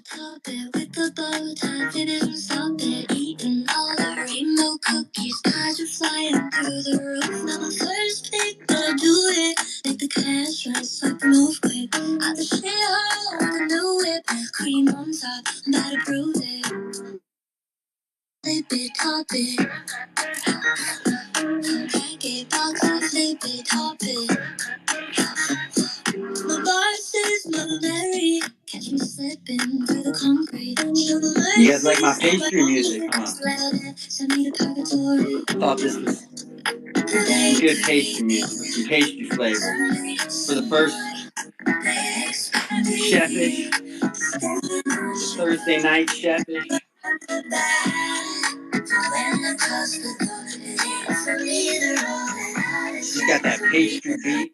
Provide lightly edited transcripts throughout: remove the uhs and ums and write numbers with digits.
Top it with the bow tie, didn't stop it. Eating all the rainbow cookies, eyes are flying through the roof. Now my first pick, gonna do it. Make the cash right, swipe and move quick. Out the shit hole with a new whip, cream on top, I'm about to prove it. Flip it, top it. Pack it, box it, flip it, top it. My bar says Mother Mary, catch me slipping through the concrete. You guys like my pastry music, huh? Thought this was some good pastry music, some pastry flavor. For the first Chefish, Thursday night Chefish. Just got that pastry beat.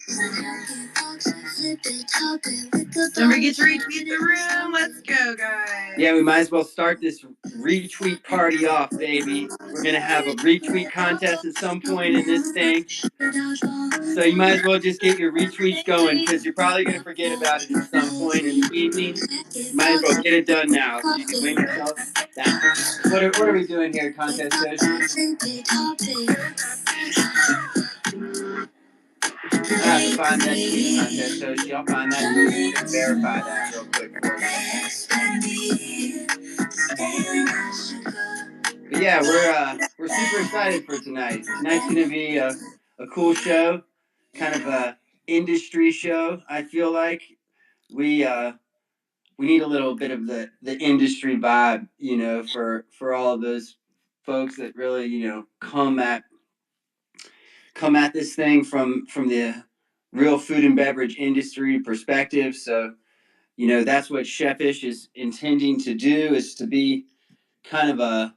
Don't forget to retweet the room. Let's go, guys. Yeah, we might as well start this retweet party off, baby. We're going to have a retweet contest at some point in this thing. So you might as well just get your retweets going because you're probably going to forget about it at some point in the evening. Might as well get it done now so you can win yourself that. What are we doing here, contest coach? I have to find that tweet, contest coach. I'll find that tweet and verify that real quick for you. But yeah, we're super excited for tonight. Tonight's gonna be a cool show, kind of a industry show. I feel like we need a little bit of the industry vibe, you know, for all of those folks that really, you know, come at this thing from the real food and beverage industry perspective. So, you know, that's what Chefish is intending to do, is to be kind of a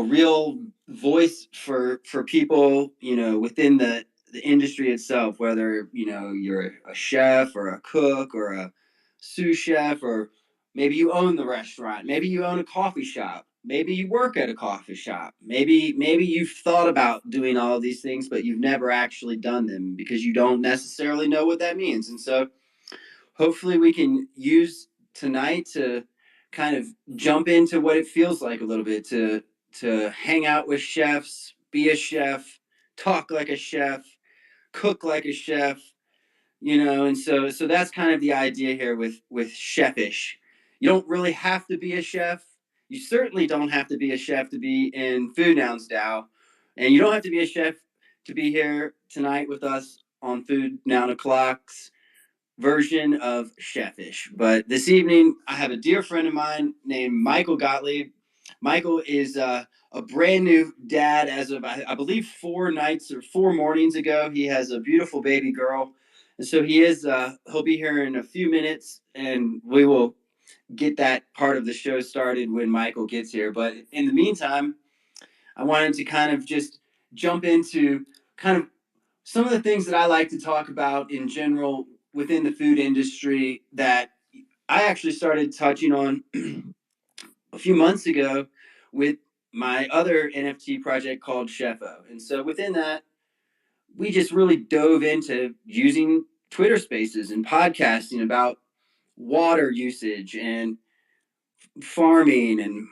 real voice for people, you know, within the industry itself, whether, you know, you're a chef or a cook or a sous chef, or maybe you own the restaurant, maybe you own a coffee shop, maybe you work at a coffee shop, maybe you've thought about doing all of these things, but you've never actually done them because you don't necessarily know what that means. And so hopefully we can use tonight to kind of jump into what it feels like a little bit to hang out with chefs, be a chef, talk like a chef, cook like a chef, you know. And so that's kind of the idea here with Chefish. You don't really have to be a chef. You certainly don't have to be a chef to be in Food Nouns DAO, and you don't have to be a chef to be here tonight with us on Food Noun O'Clock's version of Chefish. But this evening, I have a dear friend of mine named Michael Gottlieb. Michael is a brand new dad as of, I believe, 4 nights or 4 mornings ago. He has a beautiful baby girl. And so he'll be here in a few minutes, and we will get that part of the show started when Michael gets here. But in the meantime, I wanted to kind of just jump into kind of some of the things that I like to talk about in general within the food industry that I actually started touching on a few months ago with my other NFT project called Chefo. And so within that, we just really dove into using Twitter Spaces and podcasting about water usage and farming and,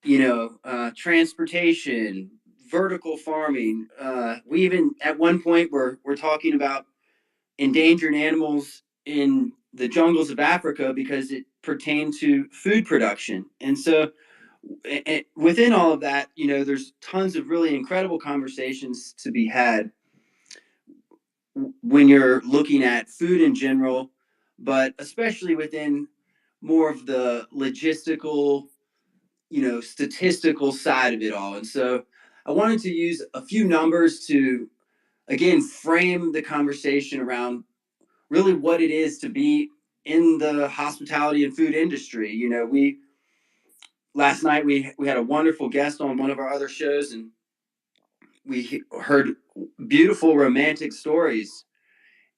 you know, transportation, vertical farming. We even at one point we're talking about endangered animals in the jungles of Africa because it pertained to food production. And so within all of that, you know, there's tons of really incredible conversations to be had when you're looking at food in general, but especially within more of the logistical, you know, statistical side of it all. And so I wanted to use a few numbers to, again, frame the conversation around really what it is to be in the hospitality and food industry. You know, last night we had a wonderful guest on one of our other shows, and we heard beautiful romantic stories.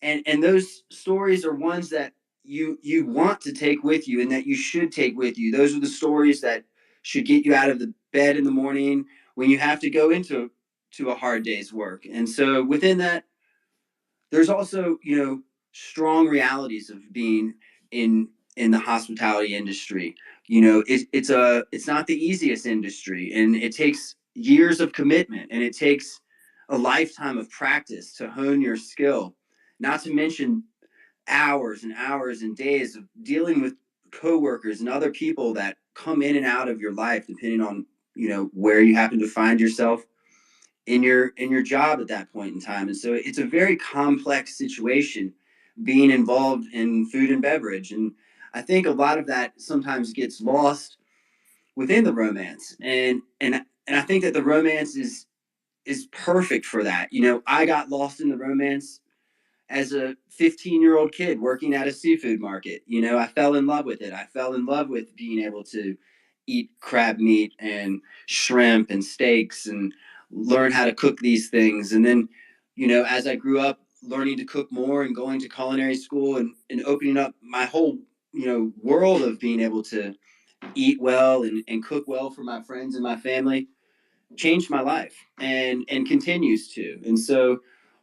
and those stories are ones that you want to take with you and that you should take with you. Those are the stories that should get you out of the bed in the morning when you have to go into a hard day's work. And so within that, there's also, strong realities of being in the hospitality industry. It's not the easiest industry, and it takes years of commitment, and it takes a lifetime of practice to hone your skill, not to mention hours and hours and days of dealing with coworkers and other people that come in and out of your life depending on where you happen to find yourself in your job at that point in time. And so it's a very complex situation being involved in food and beverage. And I think a lot of that sometimes gets lost within the romance. And I think that the romance is perfect for that. I got lost in the romance as a 15-year-old kid working at a seafood market. I fell in love with it. I fell in love with being able to eat crab meat and shrimp and steaks and learn how to cook these things. And then, as I grew up learning to cook more and going to culinary school and opening up my whole, world of being able to eat well and cook well for my friends and my family, changed my life and continues to. And so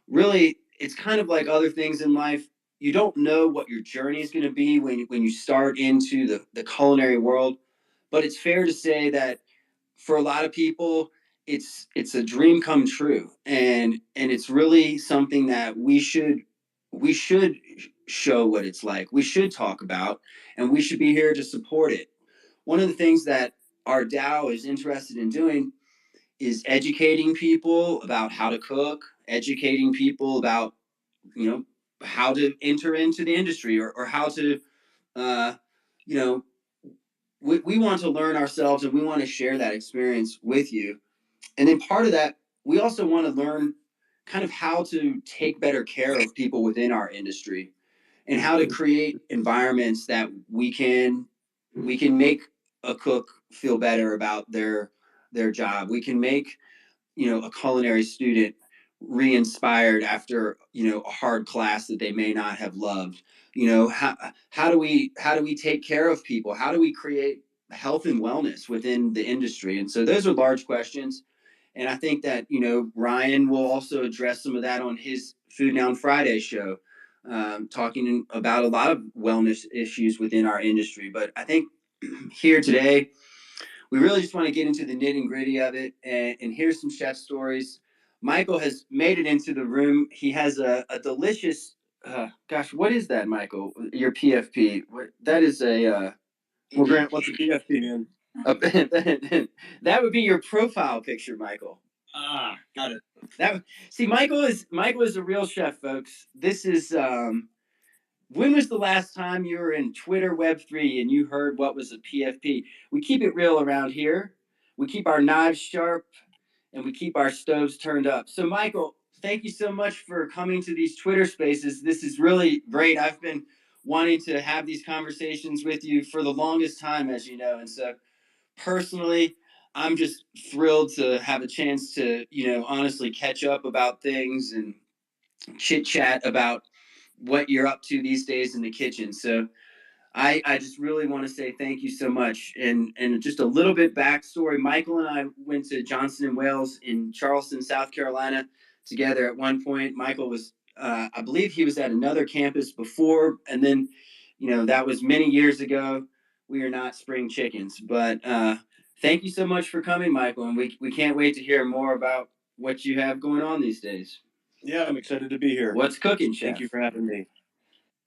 really it's kind of like other things in life. You don't know what your journey is going to be when you start into the culinary world, but it's fair to say that for a lot of people it's a dream come true, and it's really something that we should show what it's like. We should talk about, and we should be here to support it. One of the things that our DAO is interested in doing is educating people about how to cook, educating people about, how to enter into the industry, or how to, uh, you know, we want to learn ourselves, and we want to share that experience with you. And then part of that, we also want to learn kind of how to take better care of people within our industry, and how to create environments that we can make a cook feel better about their job. We can make a culinary student re-inspired after a hard class that they may not have loved. How do we take care of people? How do we create health and wellness within the industry? And so those are large questions, and I think that Ryan will also address some of that on his Food Noun Friday show, talking about a lot of wellness issues within our industry. But I think here today we really just want to get into the nitty gritty of it and hear some chef stories. Michael has made it into the room. He has a delicious, gosh, what is that, Michael? Your PFP? That is a. Well, Grant, what's a PFP, man? That would be your profile picture, Michael. Got it. See, Michael is a real chef, folks. This is when was the last time you were in Twitter Web3 and you heard what was a PFP? We keep it real around here. We keep our knives sharp, and we keep our stoves turned up. So, Michael, thank you so much for coming to these Twitter spaces. This is really great. I've been wanting to have these conversations with you for the longest time, as you know. And so, personally, I'm just thrilled to have a chance to, honestly catch up about things and chit chat about what you're up to these days in the kitchen. So I just really want to say thank you so much. And just a little bit backstory. Michael and I went to Johnson and Wales in Charleston, South Carolina together at one point. Michael was, I believe he was at another campus before. And then, that was many years ago. We are not spring chickens, but thank you so much for coming, Michael. And we can't wait to hear more about what you have going on these days. Yeah, I'm excited to be here. What's cooking, Chef? Thank you for having me.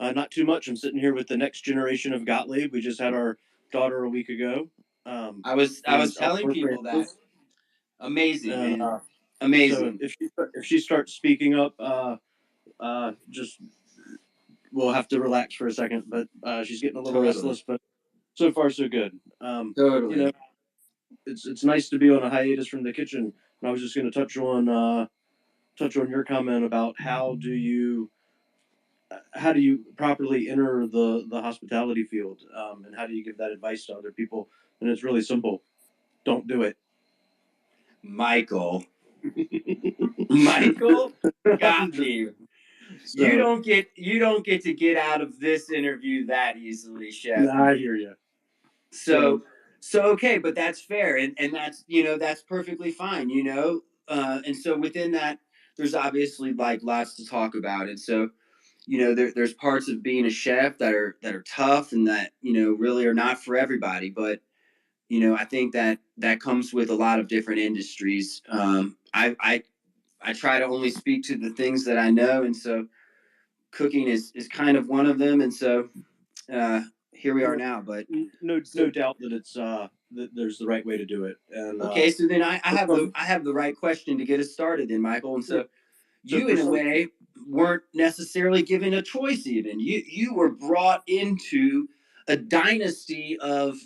Not too much. I'm sitting here with the next generation of Gottlieb. We just had our daughter a week ago. I was telling people that. Amazing, and, man. Amazing. So if she starts speaking up, just we'll have to relax for a second. But she's getting a little restless. But so far so good. Totally. It's nice to be on a hiatus from the kitchen. And I was just going to touch on your comment about how do you properly enter the hospitality field, and how do you give that advice to other people? And it's really simple: don't do it. Michael Gottlieb. So, you don't get to get out of this interview that easily, Chef. I hear you. So okay, but that's fair, and that's that's perfectly fine, and so within that, there's obviously like lots to talk about, and so there's parts of being a chef that are tough and that really are not for everybody, but I think that comes with a lot of different industries. I try to only speak to the things that I know, and so cooking is kind of one of them, and so here we are now. But no doubt that it's that there's the right way to do it. And okay, so then I have the right question to get us started, then, Michael. And so you, in a way, weren't necessarily given a choice. Even you were brought into a dynasty of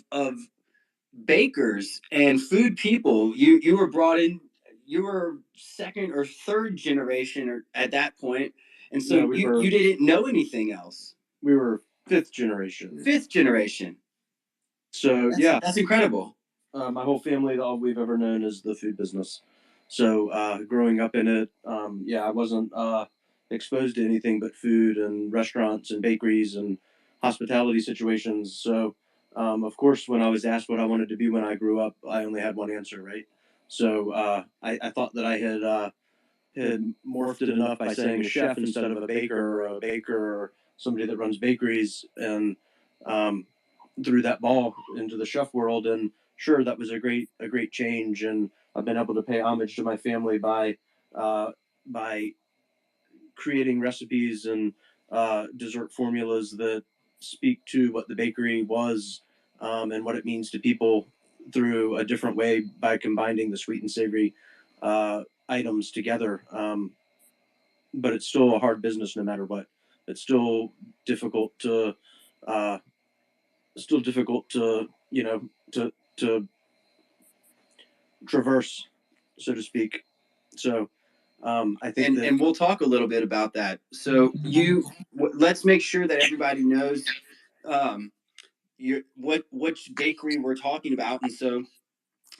bakers and food people. You were brought in. You were second or third generation or at that point, and so you didn't know anything else. We were fifth generation. Fifth generation. So that's incredible. My whole family, all we've ever known is the food business. So growing up in it, I wasn't exposed to anything but food and restaurants and bakeries and hospitality situations. So of course, when I was asked what I wanted to be when I grew up, I only had one answer, right? So I thought that I had morphed it enough by saying a chef instead of a baker or somebody that runs bakeries, and threw that ball into the chef world. And sure, that was a great change, and I've been able to pay homage to my family by creating recipes and dessert formulas that speak to what the bakery was, and what it means to people through a different way by combining the sweet and savory items together. But it's still a hard business no matter what. It's still difficult to to traverse, so to speak. So I think and we'll talk a little bit about that. So let's make sure that everybody knows which bakery we're talking about. And so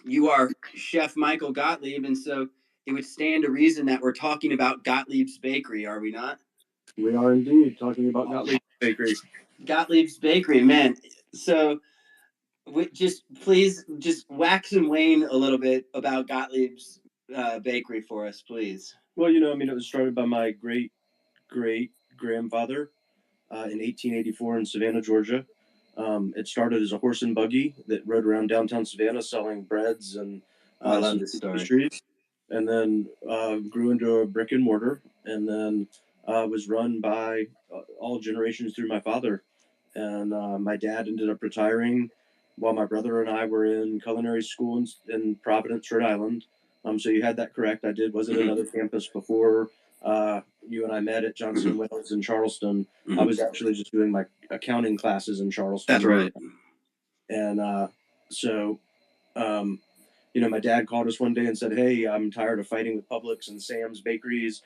you are Chef Michael Gottlieb, and so it would stand to reason that we're talking about Gottlieb's Bakery, are we not? We are indeed talking about Gottlieb's Bakery. Gottlieb's Bakery, man. So please wax and wane a little bit about Gottlieb's Bakery for us, please. Well, it was started by my great grandfather in 1884 in Savannah, Georgia. It started as a horse and buggy that rode around downtown Savannah selling breads and I love this story. Pastries, and then grew into a brick and mortar, and then was run by all generations through my father. And my dad ended up retiring while my brother and I were in culinary school in Providence, Rhode Island. So you had that correct. I was at another campus before you and I met at Johnson Wales in Charleston. I was actually just doing my accounting classes in Charleston. That's right. And so my dad called us one day and said, "Hey, I'm tired of fighting with Publix and Sam's bakeries.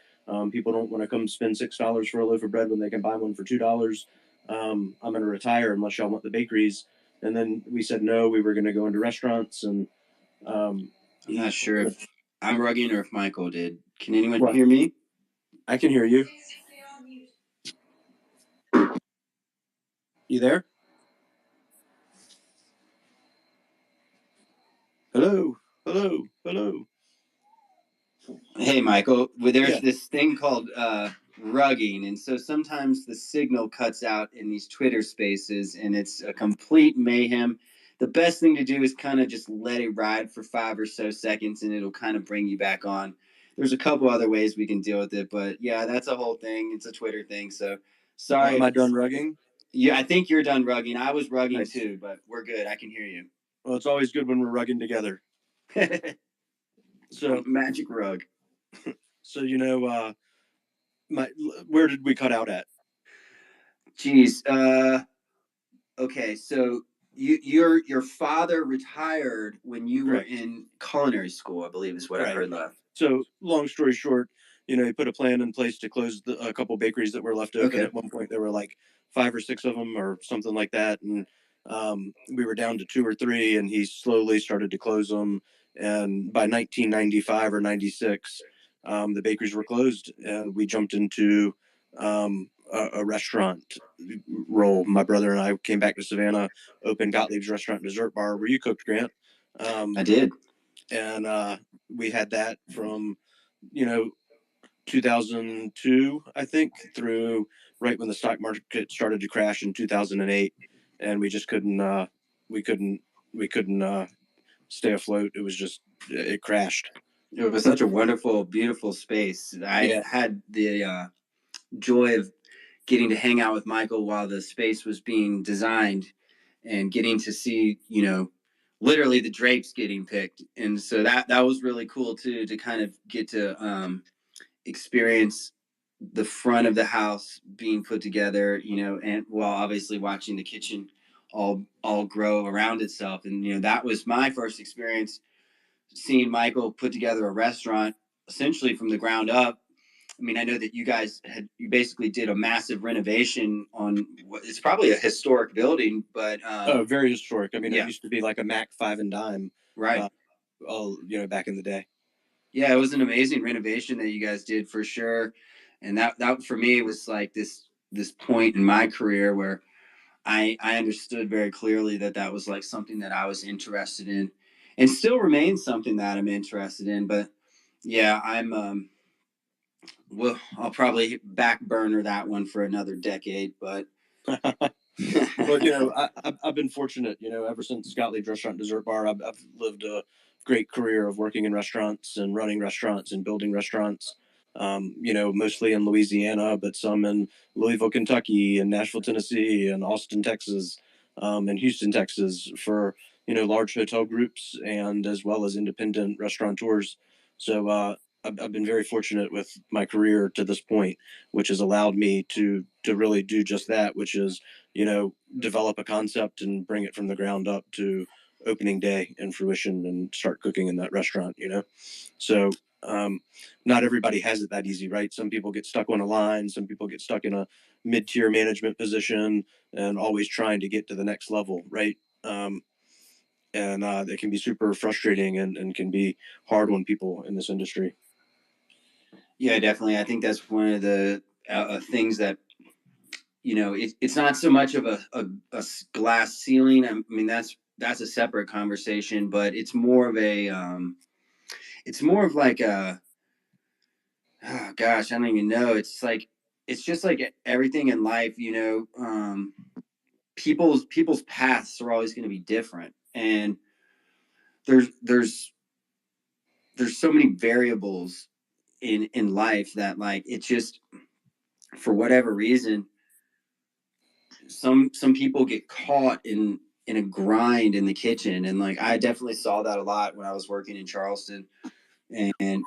People don't want to come spend $6 for a loaf of bread when they can buy one for $2. I'm going to retire unless y'all want the bakeries." And then we said no. We were going to go into restaurants, and I'm not sure if I'm rugging or if Michael did. Can anyone hear me? I can hear you. You there? Hello. Hey, Michael. Well, there's this thing called rugging, and so sometimes the signal cuts out in these Twitter spaces, and it's a complete mayhem. The best thing to do is kind of just let it ride for 5 or so seconds, and it'll kind of bring you back on. There's a couple other ways we can deal with it, but yeah, that's a whole thing. It's a Twitter thing. So sorry. Am I done rugging? Yeah, I think you're done rugging. I was rugging too, but we're good. I can hear you. Well, it's always good when we're rugging together. So magic rug. So where did we cut out at? Geez. Okay, so your father retired when you were in culinary school, I believe is what I heard left. So long story short, he put a plan in place to close a couple bakeries that were left open. At one point, there were like 5 or 6 of them or something like that, and we were down to 2 or 3, and he slowly started to close them. And by 1995 or 96, the bakeries were closed, and we jumped into a restaurant role. My brother and I came back to Savannah, opened Gottlieb's Restaurant and Dessert Bar, where you cooked, Grant. I did. And we had that from, 2002, I think, through right when the stock market started to crash in 2008, and we just couldn't, we couldn't, we couldn't stay afloat. It crashed. It was such a wonderful, beautiful space. I Yeah. had the joy of getting to hang out with Michael while the space was being designed and getting to see, literally the drapes getting picked. And so that was really cool too, to kind of get to experience the front of the house being put together, and while obviously watching the kitchen all grow around itself. And that was my first experience seeing Michael put together a restaurant essentially from the ground up. I mean, I know that you basically did a massive renovation on what it's probably a historic building, but Oh, very historic. I mean, yeah, it used to be like a Mac 5 and dime, right. back in the day. Yeah, it was an amazing renovation that you guys did for sure. And that for me was like this point in my career where I understood very clearly that was like something that I was interested in and still remains something that I'm interested in. But yeah, well, I'll probably back burner that one for another decade, but Well, I've been fortunate, ever since Gottlieb's Restaurant and Dessert Bar. I've lived a great career of working in restaurants and running restaurants and building restaurants. Mostly in Louisiana, but some in Louisville, Kentucky, and Nashville, Tennessee, and Austin, Texas, and Houston, Texas, for large hotel groups and as well as independent restaurateurs. So I've been very fortunate with my career to this point, which has allowed me to really do just that, which is develop a concept and bring it from the ground up to opening day and fruition and start cooking in that restaurant. So not everybody has it that easy, right? Some people get stuck on a line, some people get stuck in a mid-tier management position and always trying to get to the next level, right? And it can be super frustrating and can be hard on people in this industry. yeah, definitely. I think that's one of the things that it's not so much of a glass ceiling. I mean, that's a separate conversation, but it's more of it's more of like oh gosh, I don't even know. It's just like everything in life, people's paths are always going to be different, and there's there's there's so many variables in life that like it just for whatever reason some people get caught in a grind in the kitchen, and like I definitely saw that a lot when I was working in Charleston. And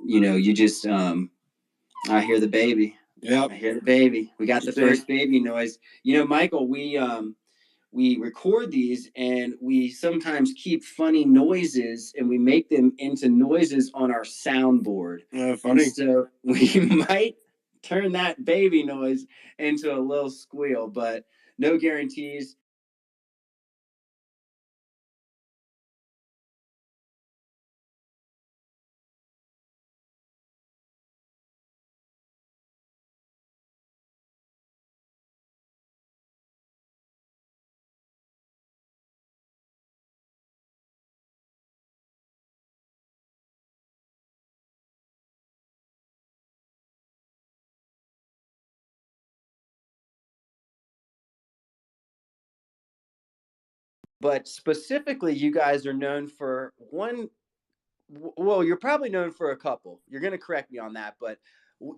you just I hear the baby. Yep. I hear the baby. We got the first baby noise. Michael, we record these and we sometimes keep funny noises and we make them into noises on our soundboard. Funny. And so we might turn that baby noise into a little squeal, but no guarantees. But specifically, you guys are known for one. Well, you're probably known for a couple. You're going to correct me on that, but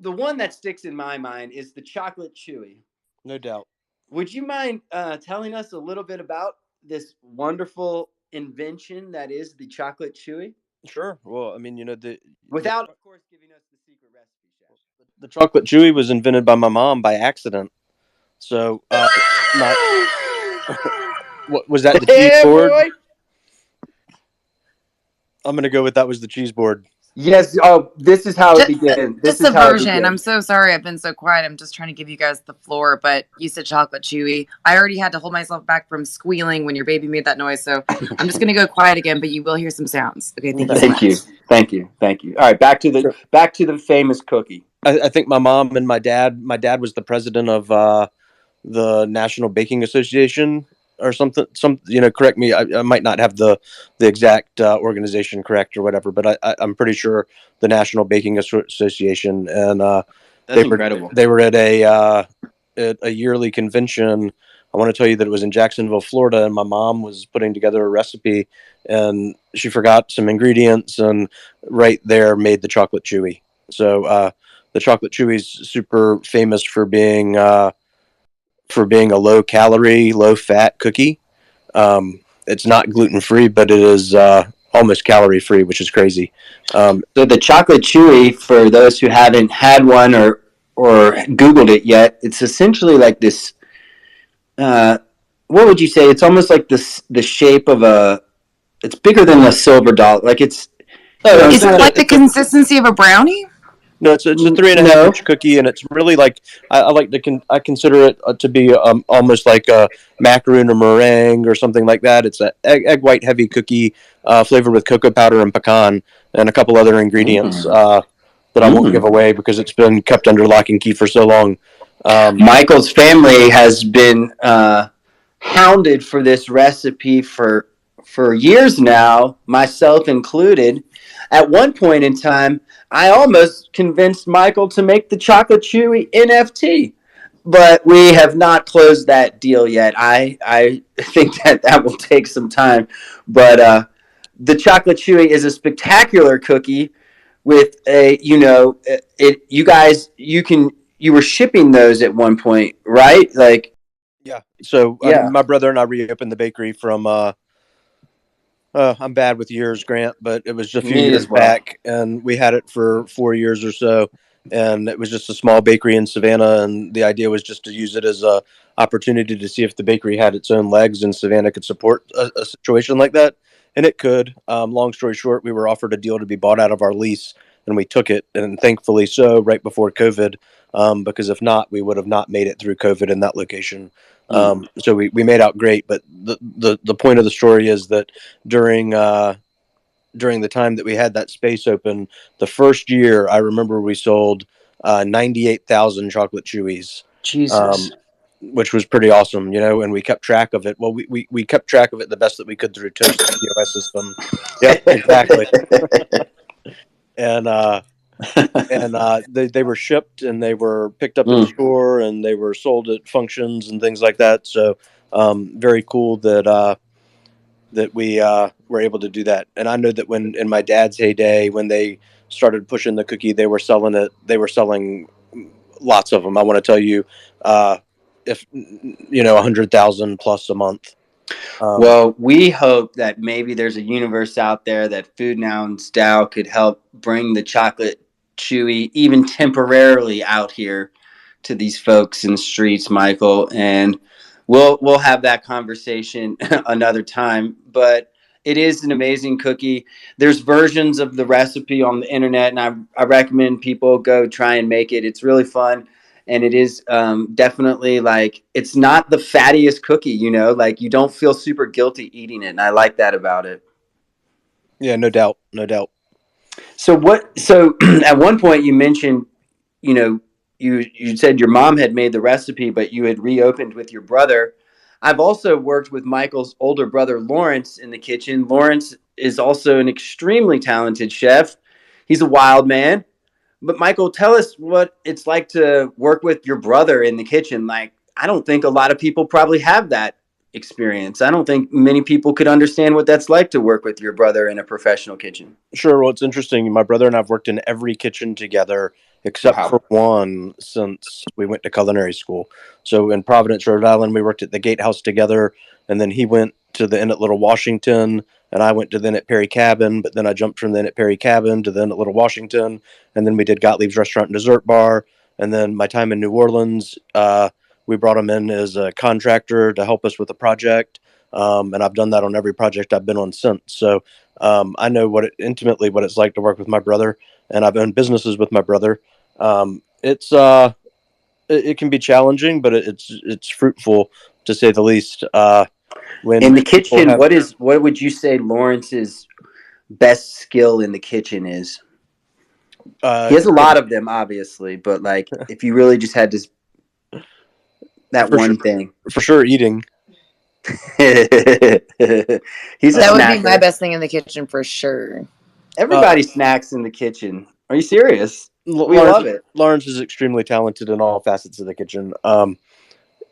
the one that sticks in my mind is the chocolate chewy. No doubt. Would you mind telling us a little bit about this wonderful invention that is the chocolate chewy? Sure. Well, I mean, Without, of course, giving us the secret recipe, chef. the chocolate chewy was invented by my mom by accident. So, my what was that? The cheese Yeah, board? boy. I'm gonna go with that was the cheese board. Yes. Oh, this is how it Just, began. This just is a how it version. began. I'm so sorry I've been so quiet. I'm just trying to give you guys the floor, but you said chocolate chewy. I already had to hold myself back from squealing when your baby made that noise, so I'm just going to go quiet again, but you will hear some sounds. Okay, thank you so Thank much. you. Thank you. Thank you. All right, back to the famous cookie. I think my mom and my dad was the president of the National Baking Association or something. Correct me. I might not have the exact organization correct or whatever, but I'm pretty sure the National Baking Association, and That's incredible. they were at a yearly convention. I want to tell you that it was in Jacksonville, Florida, and my mom was putting together a recipe, and she forgot some ingredients, and right there made the chocolate chewy. So the chocolate chewy is super famous for being a low calorie, low fat cookie. It's not gluten free, but it is almost calorie free, which is crazy. So the chocolate chewy, for those who haven't had one or Googled it yet, it's essentially like this. Uh, what would you say? It's almost like the shape of a. It's bigger than a silver dollar. Like it's. No, You know, no, Is it's it not. like the consistency of a brownie? no, it's a 3.5 No. inch cookie, and it's really like I like I consider it to be almost like a macaroon or meringue or something like that. It's a egg white heavy cookie flavored with cocoa powder and pecan and a couple other ingredients that I won't give away because it's been kept under lock and key for so long. Michael's family has been hounded for this recipe for years now, myself included. At one point in time, I almost convinced Michael to make the chocolate chewy NFT, but we have not closed that deal yet. I think that will take some time, but the chocolate chewy is a spectacular cookie with a it you guys you were shipping those at one point, right? Like Yeah. So I yeah. mean, my brother and I reopened the bakery from I'm bad with years, Grant, but it was just a few Me years as well. back, and we had it for 4 years or so. And it was just a small bakery in Savannah, and the idea was just to use it as a opportunity to see if the bakery had its own legs and Savannah could support a situation like that, and it could. Long story short, we were offered a deal to be bought out of our lease, and we took it, and thankfully so, right before COVID, because if not, we would have not made it through COVID in that location. So we made out great, but the point of the story is that during during the time that we had that space open, the first year I remember we sold 98,000 chocolate chewies, Jesus. um, which was pretty awesome, and we kept track of it. Well, we kept track of it the best that we could through Toast, the POS system. Yep, exactly. And they were shipped and they were picked up in Mm. store and they were sold at functions and things like that. So very cool that we were able to do that. And I know that when in my dad's heyday, when they started pushing the cookie, they were selling it. They were selling lots of them. I want to tell you, if 100,000 plus a month. Well, we hope that maybe there's a universe out there that Food Noun Style could help bring the chocolate chewy even temporarily out here to these folks in the streets, Michael, and we'll have that conversation another time. But it is an amazing cookie. There's versions of the recipe on the internet, and I recommend people go try and make it. It's really fun. And it is definitely like it's not the fattiest cookie, like you don't feel super guilty eating it. And I like that about it. Yeah, no doubt, no doubt. So at one point you mentioned, you know, you said your mom had made the recipe, but you had reopened with your brother. I've also worked with Michael's older brother Lawrence in the kitchen. Lawrence is also an extremely talented chef. He's a wild man. But Michael, tell us what it's like to work with your brother in the kitchen. Like, I don't think a lot of people probably have that experience. I don't think many people could understand what that's like to work with your brother in a professional kitchen. Sure. Well, it's interesting. My brother and I've worked in every kitchen together except Wow. for one since we went to culinary school. So in Providence, Rhode Island, we worked at the Gatehouse together, and then he went to the Inn at Little Washington, and I went to the Inn at Perry Cabin. But then I jumped from the Inn at Perry Cabin to the Inn at Little Washington, and then we did Gottlieb's Restaurant and Dessert Bar. And then my time in New Orleans, we brought him in as a contractor to help us with a project. And I've done that on every project I've been on since. So I know intimately what it's like to work with my brother, and I've owned businesses with my brother. It can be challenging, but it's fruitful to say the least. When In the people kitchen, have, what would you say Lawrence's best skill in the kitchen is? He has a lot of them, obviously, but like if you really just had to that for one sure, thing. for sure, eating. He's a That would be my snacker. best thing in the kitchen for sure. Everybody snacks in the kitchen. Are you serious? We Lawrence, love it. Lawrence is extremely talented in all facets of the kitchen.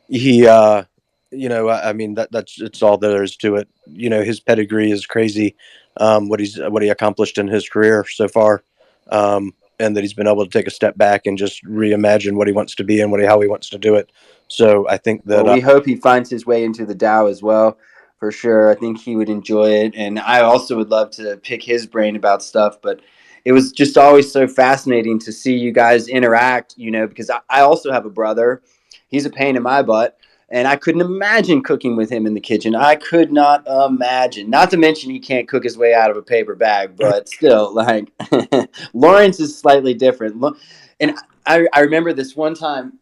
He, I mean, that's it's all there is to it. His pedigree is crazy. What he accomplished in his career so far, and that he's been able to take a step back and just reimagine what he wants to be and how he wants to do it. So I think that Well, we hope he finds his way into the Dow as well, for sure. I think he would enjoy it, and I also would love to pick his brain about stuff. But it was just always so fascinating to see you guys interact. Because I also have a brother. He's a pain in my butt, and I couldn't imagine cooking with him in the kitchen. I could not imagine. Not to mention he can't cook his way out of a paper bag, but still, like Lawrence is slightly different. And I remember this one time.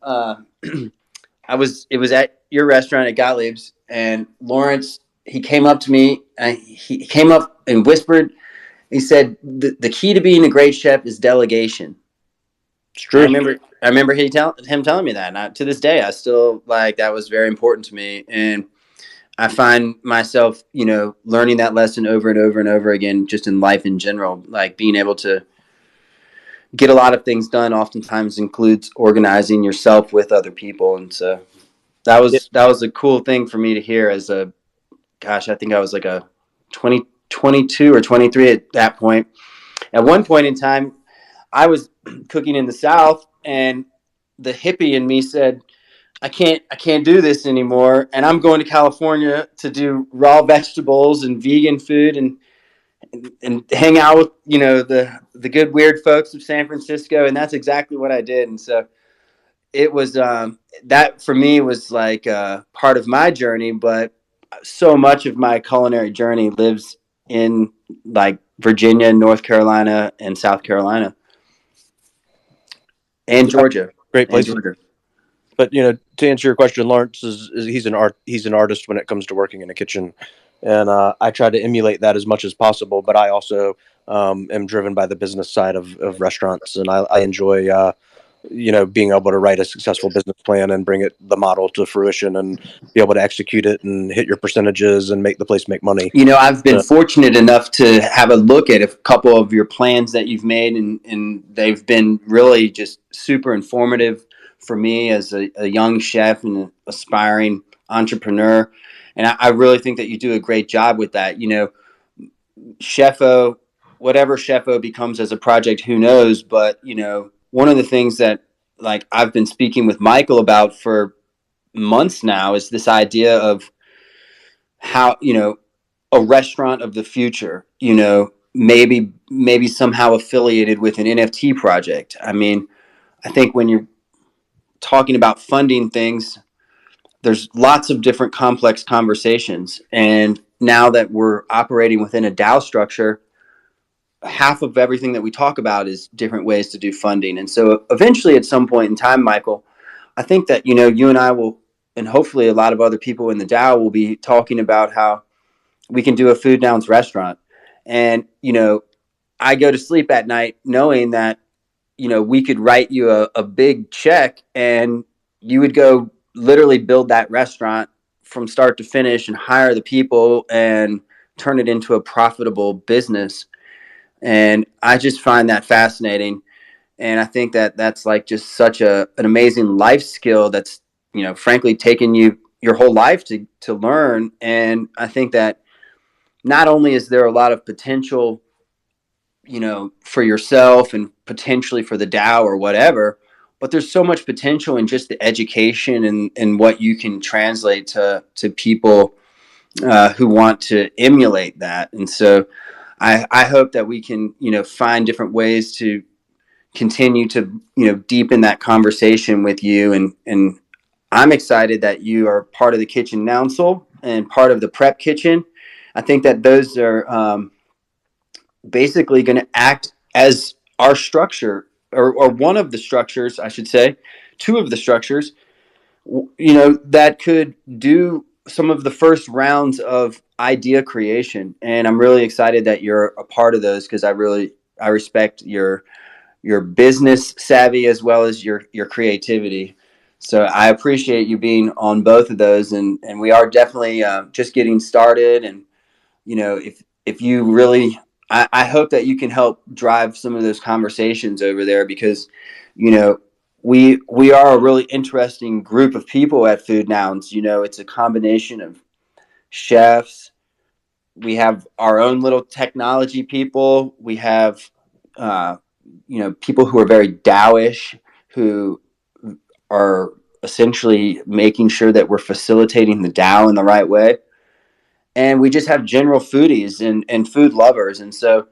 It was at your restaurant at Gottlieb's, and Lawrence, he came up to me, and he came up and whispered, he said, the key to being a great chef is delegation. it's true. I remember him telling me that, and to this day, I still that was very important to me. And I find myself, learning that lesson over and over and over again, just in life in general, like being able to get a lot of things done oftentimes includes organizing yourself with other people. And so that was a cool thing for me to hear I think I was like a 22 or 23 at that point. At one point in time, I was cooking in the South, and the hippie in me said, I can't do this anymore. And I'm going to California to do raw vegetables and vegan food and hang out with, the good, weird folks of San Francisco. And that's exactly what I did. And so it was that for me was like part of my journey, but so much of my culinary journey lives in like Virginia, North Carolina, and South Carolina, and Georgia. Great And places. Georgia. But to answer your question, Lawrence is he's an artist when it comes to working in a kitchen, and I try to emulate that as much as possible. But I also am driven by the business side of restaurants, and I enjoy being able to write a successful business plan and bring the model to fruition and be able to execute it and hit your percentages and make the place make money. I've been fortunate enough to have a look at a couple of your plans that you've made, and they've been really just super informative for me as a young chef and an aspiring entrepreneur. And I really think that you do a great job with that. Chefo, whatever Chefo becomes as a project, who knows? But, one of the things that like I've been speaking with Michael about for months now is this idea of how, a restaurant of the future, maybe somehow affiliated with an NFT project. I mean, I think when you're talking about funding things, there's lots of different complex conversations. And now that we're operating within a DAO structure, half of everything that we talk about is different ways to do funding. And so eventually at some point in time, Michael, I think that, you and I will, and hopefully a lot of other people in the DAO will be talking about how we can do a FOODNOUNS restaurant. And, I go to sleep at night knowing that, we could write you a big check and you would go literally build that restaurant from start to finish and hire the people and turn it into a profitable business. And I just find that fascinating. And I think that that's like just such an amazing life skill that's, frankly, taken you your whole life to learn. And I think that not only is there a lot of potential, for yourself and potentially for the DAO or whatever, but there's so much potential in just the education and what you can translate to people who want to emulate that. And so I hope that we can, find different ways to continue to, deepen that conversation with you. And I'm excited that you are part of the Kitchen Council. and part of the prep kitchen. I think that those are basically going to act as our structure, or one of the structures, I should say, two of the structures, that could do some of the first rounds of idea creation. And I'm really excited that you're a part of those, because I respect your business savvy as well as your creativity. So I appreciate you being on both of those, and we are definitely just getting started. And if you really, I hope that you can help drive some of those conversations over there, because we are a really interesting group of people at Food Nouns. It's a combination of chefs. We have our own little technology people. We have people who are very Taoish, who are essentially making sure that we're facilitating the Tao in the right way. And we just have general foodies and food lovers. And so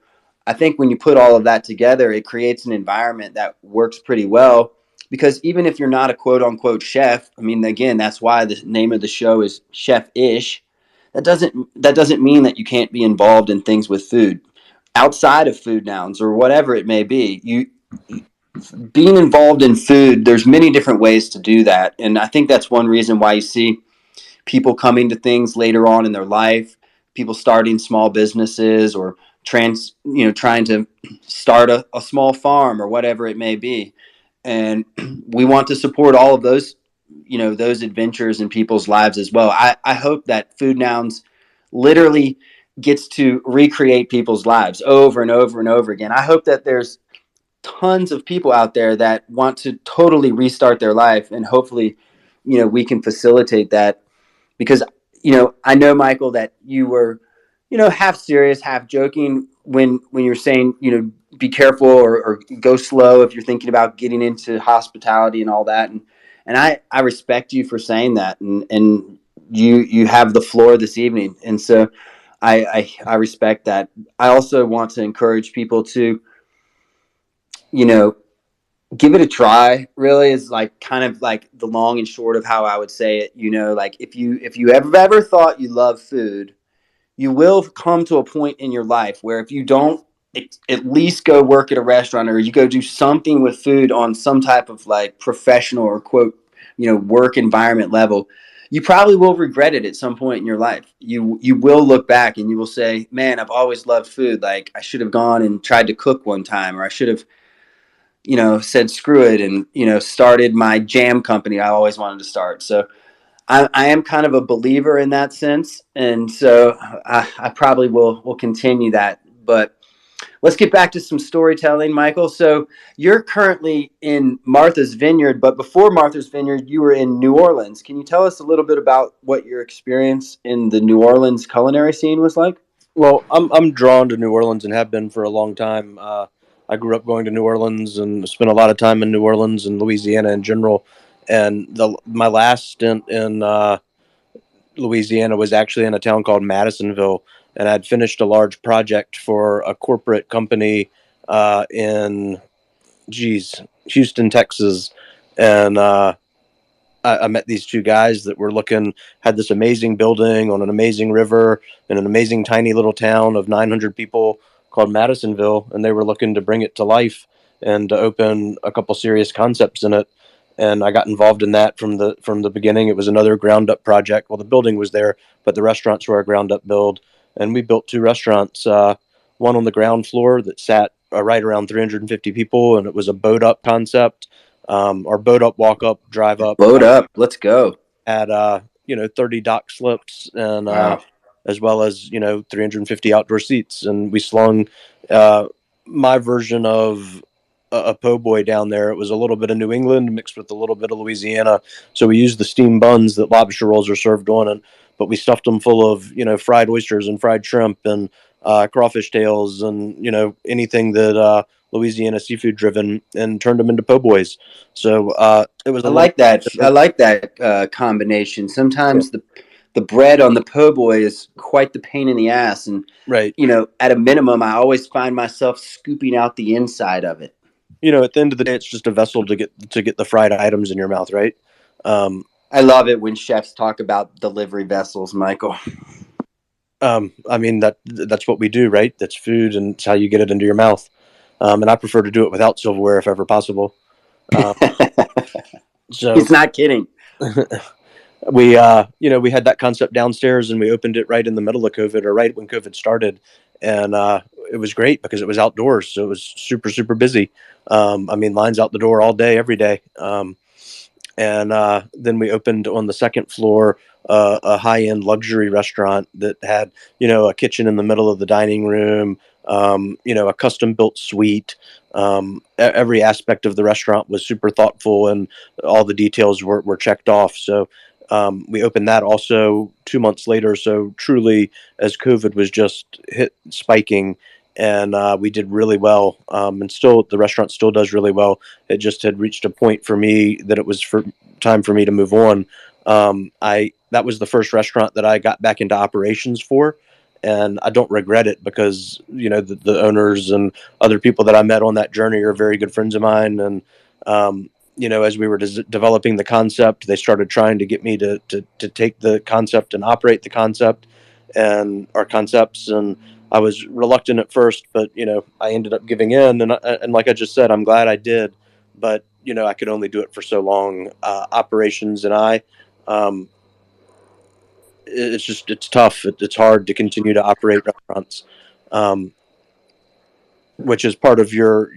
I think when you put all of that together, it creates an environment that works pretty well. Because even if you're not a quote unquote chef, I mean, again, that's why the name of the show is Chef-ish. That doesn't mean that you can't be involved in things with food outside of Food Nouns or whatever it may be. You being involved in food, there's many different ways to do that. And I think that's one reason why you see people coming to things later on in their life, people starting small businesses, or trying to start a small farm or whatever it may be. And we want to support all of those, those adventures in people's lives as well. I hope that Food Nouns literally gets to recreate people's lives over and over and over again. I hope that there's tons of people out there that want to totally restart their life, and hopefully, we can facilitate that. Because I know, Michael, that you were half serious, half joking when you're saying be careful, or go slow if you're thinking about getting into hospitality and all that. And I respect you for saying that, and you have the floor this evening. And so I respect that. I also want to encourage people to give it a try. Really is like kind of like the long and short of how I would say it. Like if you ever thought you love food, you will come to a point in your life where if you don't at least go work at a restaurant, or you go do something with food on some type of like professional or quote work environment level, you probably will regret it at some point in your life. You will look back and you will say, man, I've always loved food. Like I should have gone and tried to cook one time, or I should have said screw it and, started my jam company I always wanted to start. So I am kind of a believer in that sense. And so I probably will continue that. But let's get back to some storytelling, Michael. So you're currently in Martha's Vineyard, but before Martha's Vineyard, you were in New Orleans. Can you tell us a little bit about what your experience in the New Orleans culinary scene was like? Well, I'm drawn to New Orleans and have been for a long time. I grew up going to New Orleans and spent a lot of time in New Orleans and Louisiana in general. And my last stint in Louisiana was actually in a town called Madisonville, and I'd finished a large project for a corporate company in Houston, Texas, and I met these two guys that had this amazing building on an amazing river in an amazing tiny little town of 900 people called Madisonville, and they were looking to bring it to life and to open a couple serious concepts in it. And I got involved in that from the beginning. It was another ground up project. Well, the building was there, but the restaurants were a ground up build, and we built two restaurants. One on the ground floor that sat right around 350 people, and it was a boat up concept. Or boat up, walk up, drive up. Boat up, let's go. Had 30 dock slips, and Wow. as well as 350 outdoor seats, and we slung my version of a po' boy down there. It was a little bit of New England mixed with a little bit of Louisiana. So we used the steam buns that lobster rolls are served on, but we stuffed them full of fried oysters and fried shrimp and crawfish tails and anything that Louisiana seafood driven, and turned them into po' boys. So it was. I like that. I like that combination. Sometimes the bread on the po' boy is quite the pain in the ass, and right. At a minimum, I always find myself scooping out the inside of it. At the end of the day, it's just a vessel to get the fried items in your mouth, right? I love it when chefs talk about delivery vessels, Michael. I mean that's what we do, right? That's food, and it's how you get it into your mouth. And I prefer to do it without silverware if ever possible. So He's not kidding. we we had that concept downstairs, and we opened it right in the middle of COVID, or right when COVID started, and it was great because it was outdoors, so it was super busy. I mean, lines out the door all day, every day. And then we opened on the second floor a high-end luxury restaurant that had a kitchen in the middle of the dining room, a custom-built suite. Every aspect of the restaurant was super thoughtful, and all the details were checked off. So we opened that also 2 months later. So truly, as COVID was just hit spiking, and we did really well. And still, the restaurant still does really well. It just had reached a point for me that it was time for me to move on. I That was the first restaurant that I got back into operations for, and I don't regret it because the owners and other people that I met on that journey are very good friends of mine. And as we were developing the concept, they started trying to get me to take the concept and operate the concept and our concepts. And I was reluctant at first, but I ended up giving in. And like I just said, I'm glad I did. But I could only do it for so long. Operations and it's tough. It's hard to continue to operate restaurants. Which is part of your,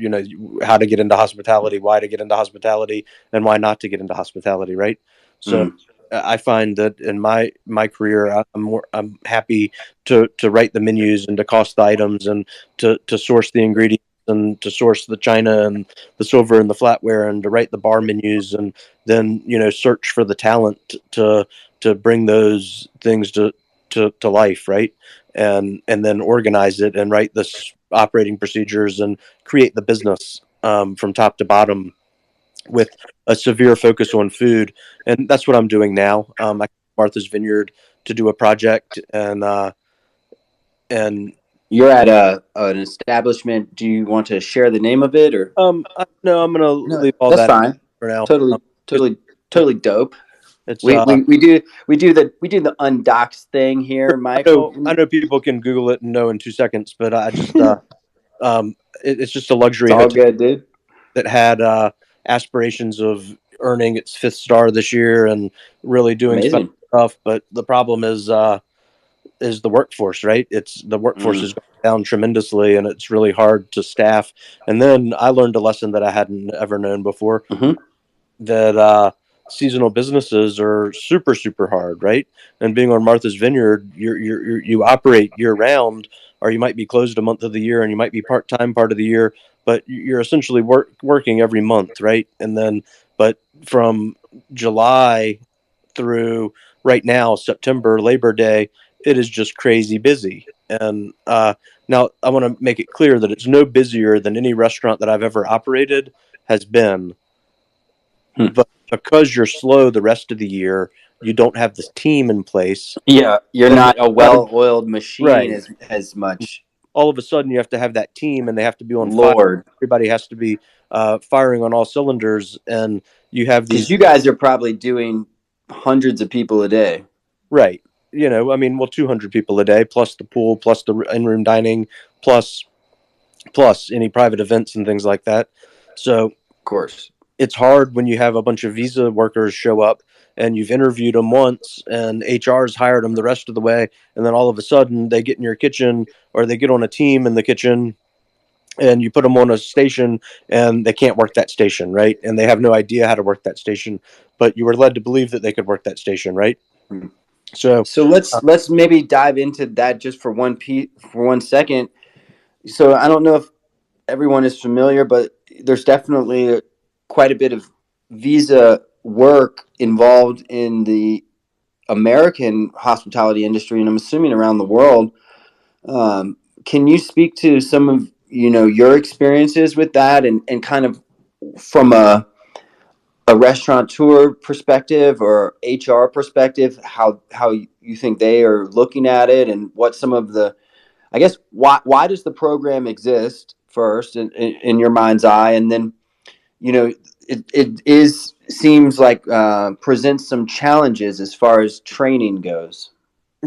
how to get into hospitality, why to get into hospitality, and why not to get into hospitality, right? So I find that in my career, I'm happy to write the menus and to cost the items and to source the ingredients and to source the china and the silver and the flatware and to write the bar menus and then search for the talent to bring those things to life, right? And then organize it and write this operating procedures and create the business from top to bottom with a severe focus on food. And that's what I'm doing now. I came to Martha's Vineyard to do a project, and You're at an establishment. Do you want to share the name of it, or no, I'm gonna no? leave all That's that fine. for now. Totally dope. It's We do the undocs thing here, Michael. I know people can Google it and know in 2 seconds, but I just it's just a It's luxury all hotel good, dude. that had aspirations of earning its fifth star this year and really doing special Amazing. stuff. But the problem is the workforce, right? It's the workforce is going down tremendously, and it's really hard to staff. And then I learned a lesson that I hadn't ever known before, that seasonal businesses are super hard, right? And being on Martha's Vineyard, you operate year round, or you might be closed a month of the year, and you might be part-time part of the year, but you're essentially working every month, right? And then, but from July through right now, September, Labor Day, it is just crazy busy. And now I want to make it clear that it's no busier than any restaurant that I've ever operated has been. But because you're slow the rest of the year, you don't have this team in place. Yeah, you're Then not a well-oiled machine right. as much. All of a sudden, you have to have that team, and they have to be on fire. Lord, Everybody has to be firing on all cylinders, and you have because these. you guys are probably doing hundreds of people a day. Right. I mean, 200 people a day, plus the pool, plus the in-room dining, plus any private events and things like that. So, Of course. it's hard when you have a bunch of visa workers show up and you've interviewed them once and HR's hired them the rest of the way. And then all of a sudden they get in your kitchen, or they get on a team in the kitchen, and you put them on a station and they can't work that station, right? And they have no idea how to work that station, but you were led to believe that they could work that station, right? So let's maybe dive into that just for one second. So I don't know if everyone is familiar, but there's definitely quite a bit of visa work involved in the American hospitality industry, and I'm assuming around the world. Can you speak to some of your experiences with that, and kind of from a restaurateur perspective or HR perspective, how you think they are looking at it, and what some of the, I guess, why does the program exist first in your mind's eye, and then it is seems like presents some challenges as far as training goes.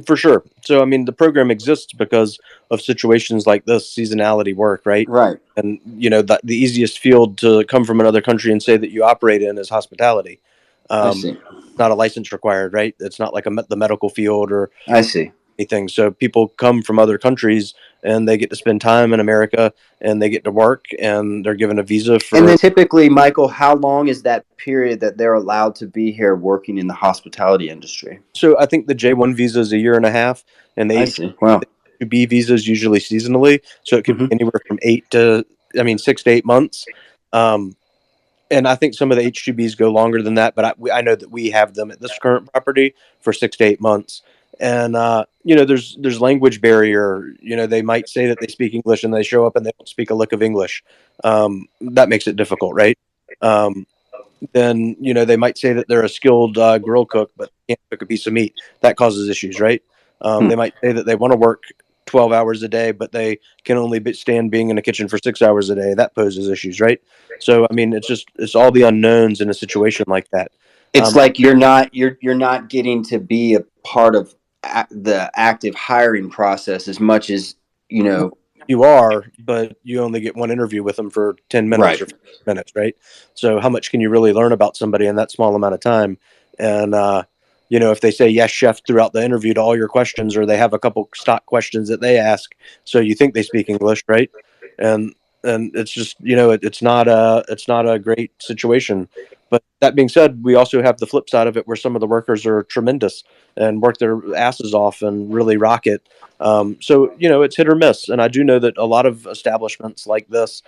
For sure. So, I mean, the program exists because of situations like this, seasonality work, right? Right. And, the easiest field to come from another country and say that you operate in is hospitality. I see. Not a license required, right? It's not like the medical field or I see. anything. So people come from other countries and they get to spend time in America and they get to work and they're given a visa for. And then typically, Michael, how long is that period that they're allowed to be here working in the hospitality industry? So I think the J1 visa is a year and a half, and the I see. Wow. H2B visa is usually seasonally, so it could be anywhere from 6 to 8 months. And I think some of the H2Bs go longer than that, but I know that we have them at this current property for 6 to 8 months. And there's language barrier. They might say that they speak English and they show up and they don't speak a lick of English. That makes it difficult, right? Then they might say that they're a skilled grill cook, but can't cook a piece of meat. That causes issues, right? They might say that they want to work 12 hours a day, but they can only stand being in a kitchen for 6 hours a day. That poses issues, right? So, I mean, it's all the unknowns in a situation like that. It's like you're not getting to be a part of the active hiring process as much as you are, but you only get one interview with them for 10 minutes right. or 15 minutes, right? So how much can you really learn about somebody in that small amount of time? And if they say yes, chef, throughout the interview to all your questions, or they have a couple stock questions that they ask, so you think they speak English, right? And it's just it's not a great situation. But that being said, we also have the flip side of it where some of the workers are tremendous and work their asses off and really rock it. So it's hit or miss, and I do know that a lot of establishments like this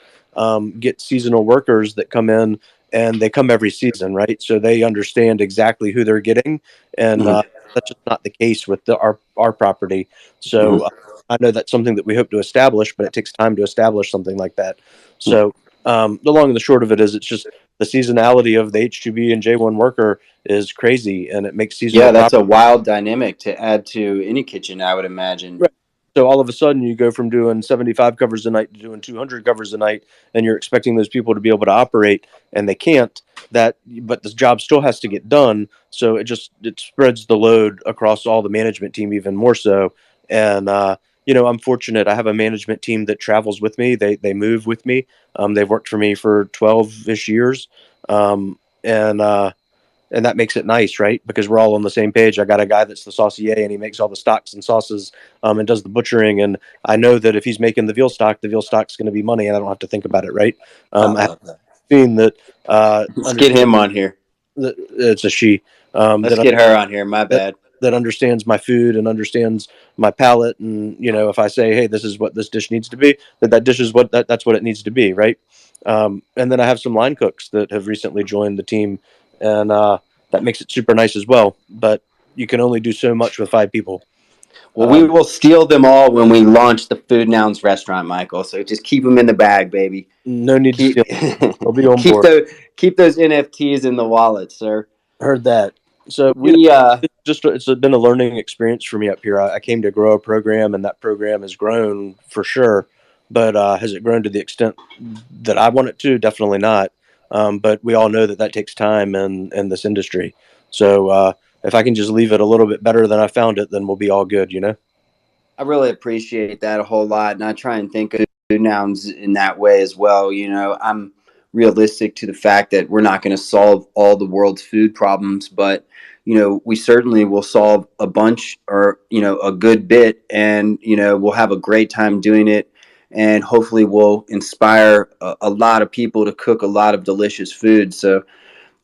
get seasonal workers that come in, and they come every season, right? So they understand exactly who they're getting, and that's just not the case with our property. So I know that's something that we hope to establish, but it takes time to establish something like that. So the long and the short of it is, it's just the seasonality of the H2B and J1 worker is crazy, and it makes seasonal. Yeah, that's a wild dynamic to add to any kitchen, I would imagine. Right. So all of a sudden, you go from doing 75 covers a night to doing 200 covers a night, and you're expecting those people to be able to operate, and they can't. But the job still has to get done. So it spreads the load across all the management team even more so. And I'm fortunate. I have a management team that travels with me. They move with me. They've worked for me for 12-ish years, and that makes it nice, right? Because we're all on the same page. I got a guy that's the saucier, and he makes all the stocks and sauces, and does the butchering. And I know that if he's making the veal stock's going to be money, and I don't have to think about it, right? I've seen that. Let's get him on here. It's a she. Let's get her on here. My bad. That understands my food and understands my palate, and if I say, hey, this is what this dish needs to be, that dish is that's what it needs to be, right? And then I have some line cooks that have recently joined the team, and that makes it super nice as well. But you can only do so much with 5 people. Well, we will steal them all when we launch the Food Nouns restaurant, Michael. So just keep them in the bag, baby. No need to steal them. We'll be on board. Keep those NFTs in the wallet, sir. Heard that. So it's been a learning experience for me up here. I came to grow a program, and that program has grown for sure. But has it grown to the extent that I want it to? Definitely not. But we all know that takes time in this industry. So if I can just leave it a little bit better than I found it, then we'll be all good, I really appreciate that a whole lot. And I try and think of food nouns in that way as well. I'm realistic to the fact that we're not going to solve all the world's food problems, but we certainly will solve a bunch, or a good bit, and we'll have a great time doing it, and hopefully we'll inspire a lot of people to cook a lot of delicious food. So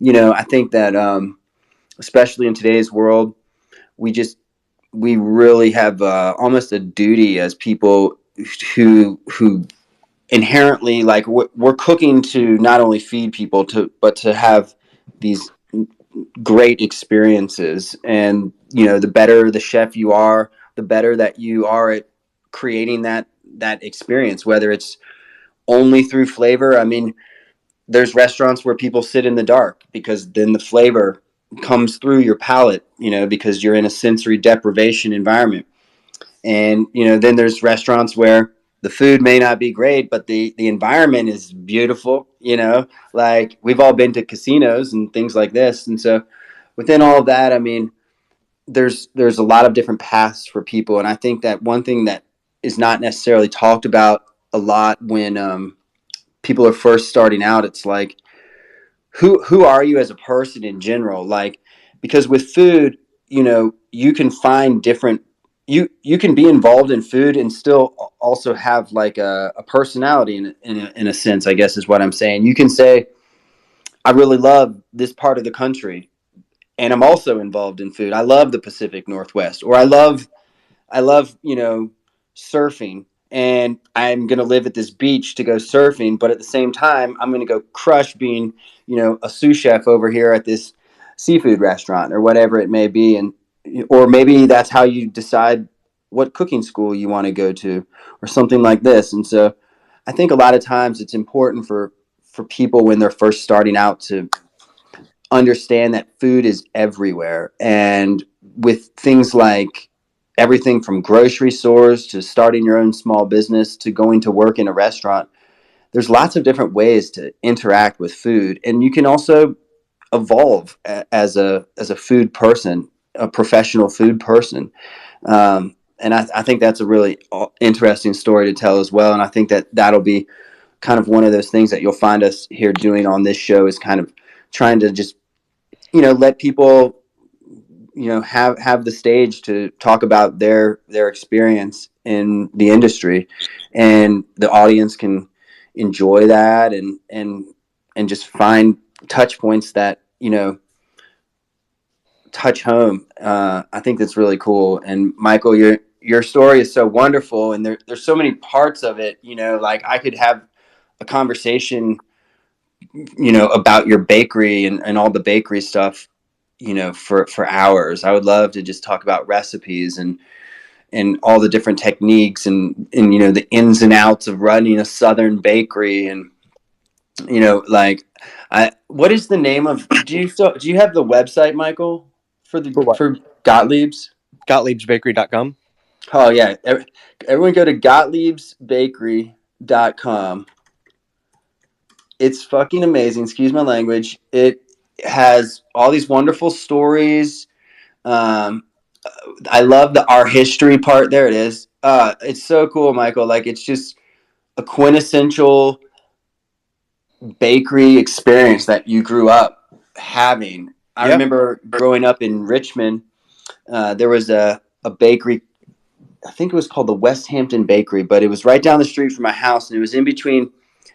I think that especially in today's world, we really have almost a duty as people who inherently, like, we're cooking to not only feed people but to have these great experiences. And the better the chef you are, the better that you are at creating that experience, whether it's only through flavor. I mean, there's restaurants where people sit in the dark because then the flavor comes through your palate, because you're in a sensory deprivation environment. And then there's restaurants where the food may not be great, but the environment is beautiful. Like we've all been to casinos and things like this, and so within all of that, I mean, there's a lot of different paths for people, and I think that one thing that is not necessarily talked about a lot when people are first starting out, it's like who are you as a person in general? Like, because with food, you can find different. You can be involved in food and still also have like a personality in a sense, I guess is what I'm saying. You can say, I really love this part of the country, and I'm also involved in food. I love the Pacific Northwest, or I love, surfing, and I'm going to live at this beach to go surfing. But at the same time, I'm going to go crush being, a sous chef over here at this seafood restaurant or whatever it may be. Or maybe that's how you decide what cooking school you want to go to or something like this. And so I think a lot of times it's important for people when they're first starting out to understand that food is everywhere. And with things like everything from grocery stores to starting your own small business to going to work in a restaurant, there's lots of different ways to interact with food. And you can also evolve as a food person, a professional food person. And I think that's a really interesting story to tell as well. And I think that that'll be kind of one of those things that you'll find us here doing on this show, is kind of trying to just let people have the stage to talk about their experience in the industry, and the audience can enjoy that and just find touch points that touch home. I think that's really cool. And Michael, your story is so wonderful, and there's so many parts of it. Like I could have a conversation about your bakery and all the bakery stuff, for hours. I would love to just talk about recipes and all the different techniques and the ins and outs of running a Southern bakery. And like what is the name of, do you have the website, Michael, for what? Gottlieb's? Gottlieb'sBakery.com. Oh yeah. Everyone go to Gottlieb'sBakery.com. It's fucking amazing. Excuse my language. It has all these wonderful stories. Um, I love the art history part. There it is. It's so cool, Michael. Like it's just a quintessential bakery experience that you grew up having. I remember growing up in Richmond. There was a bakery. I think it was called the West Hampton Bakery, but it was right down the street from my house, and it was in between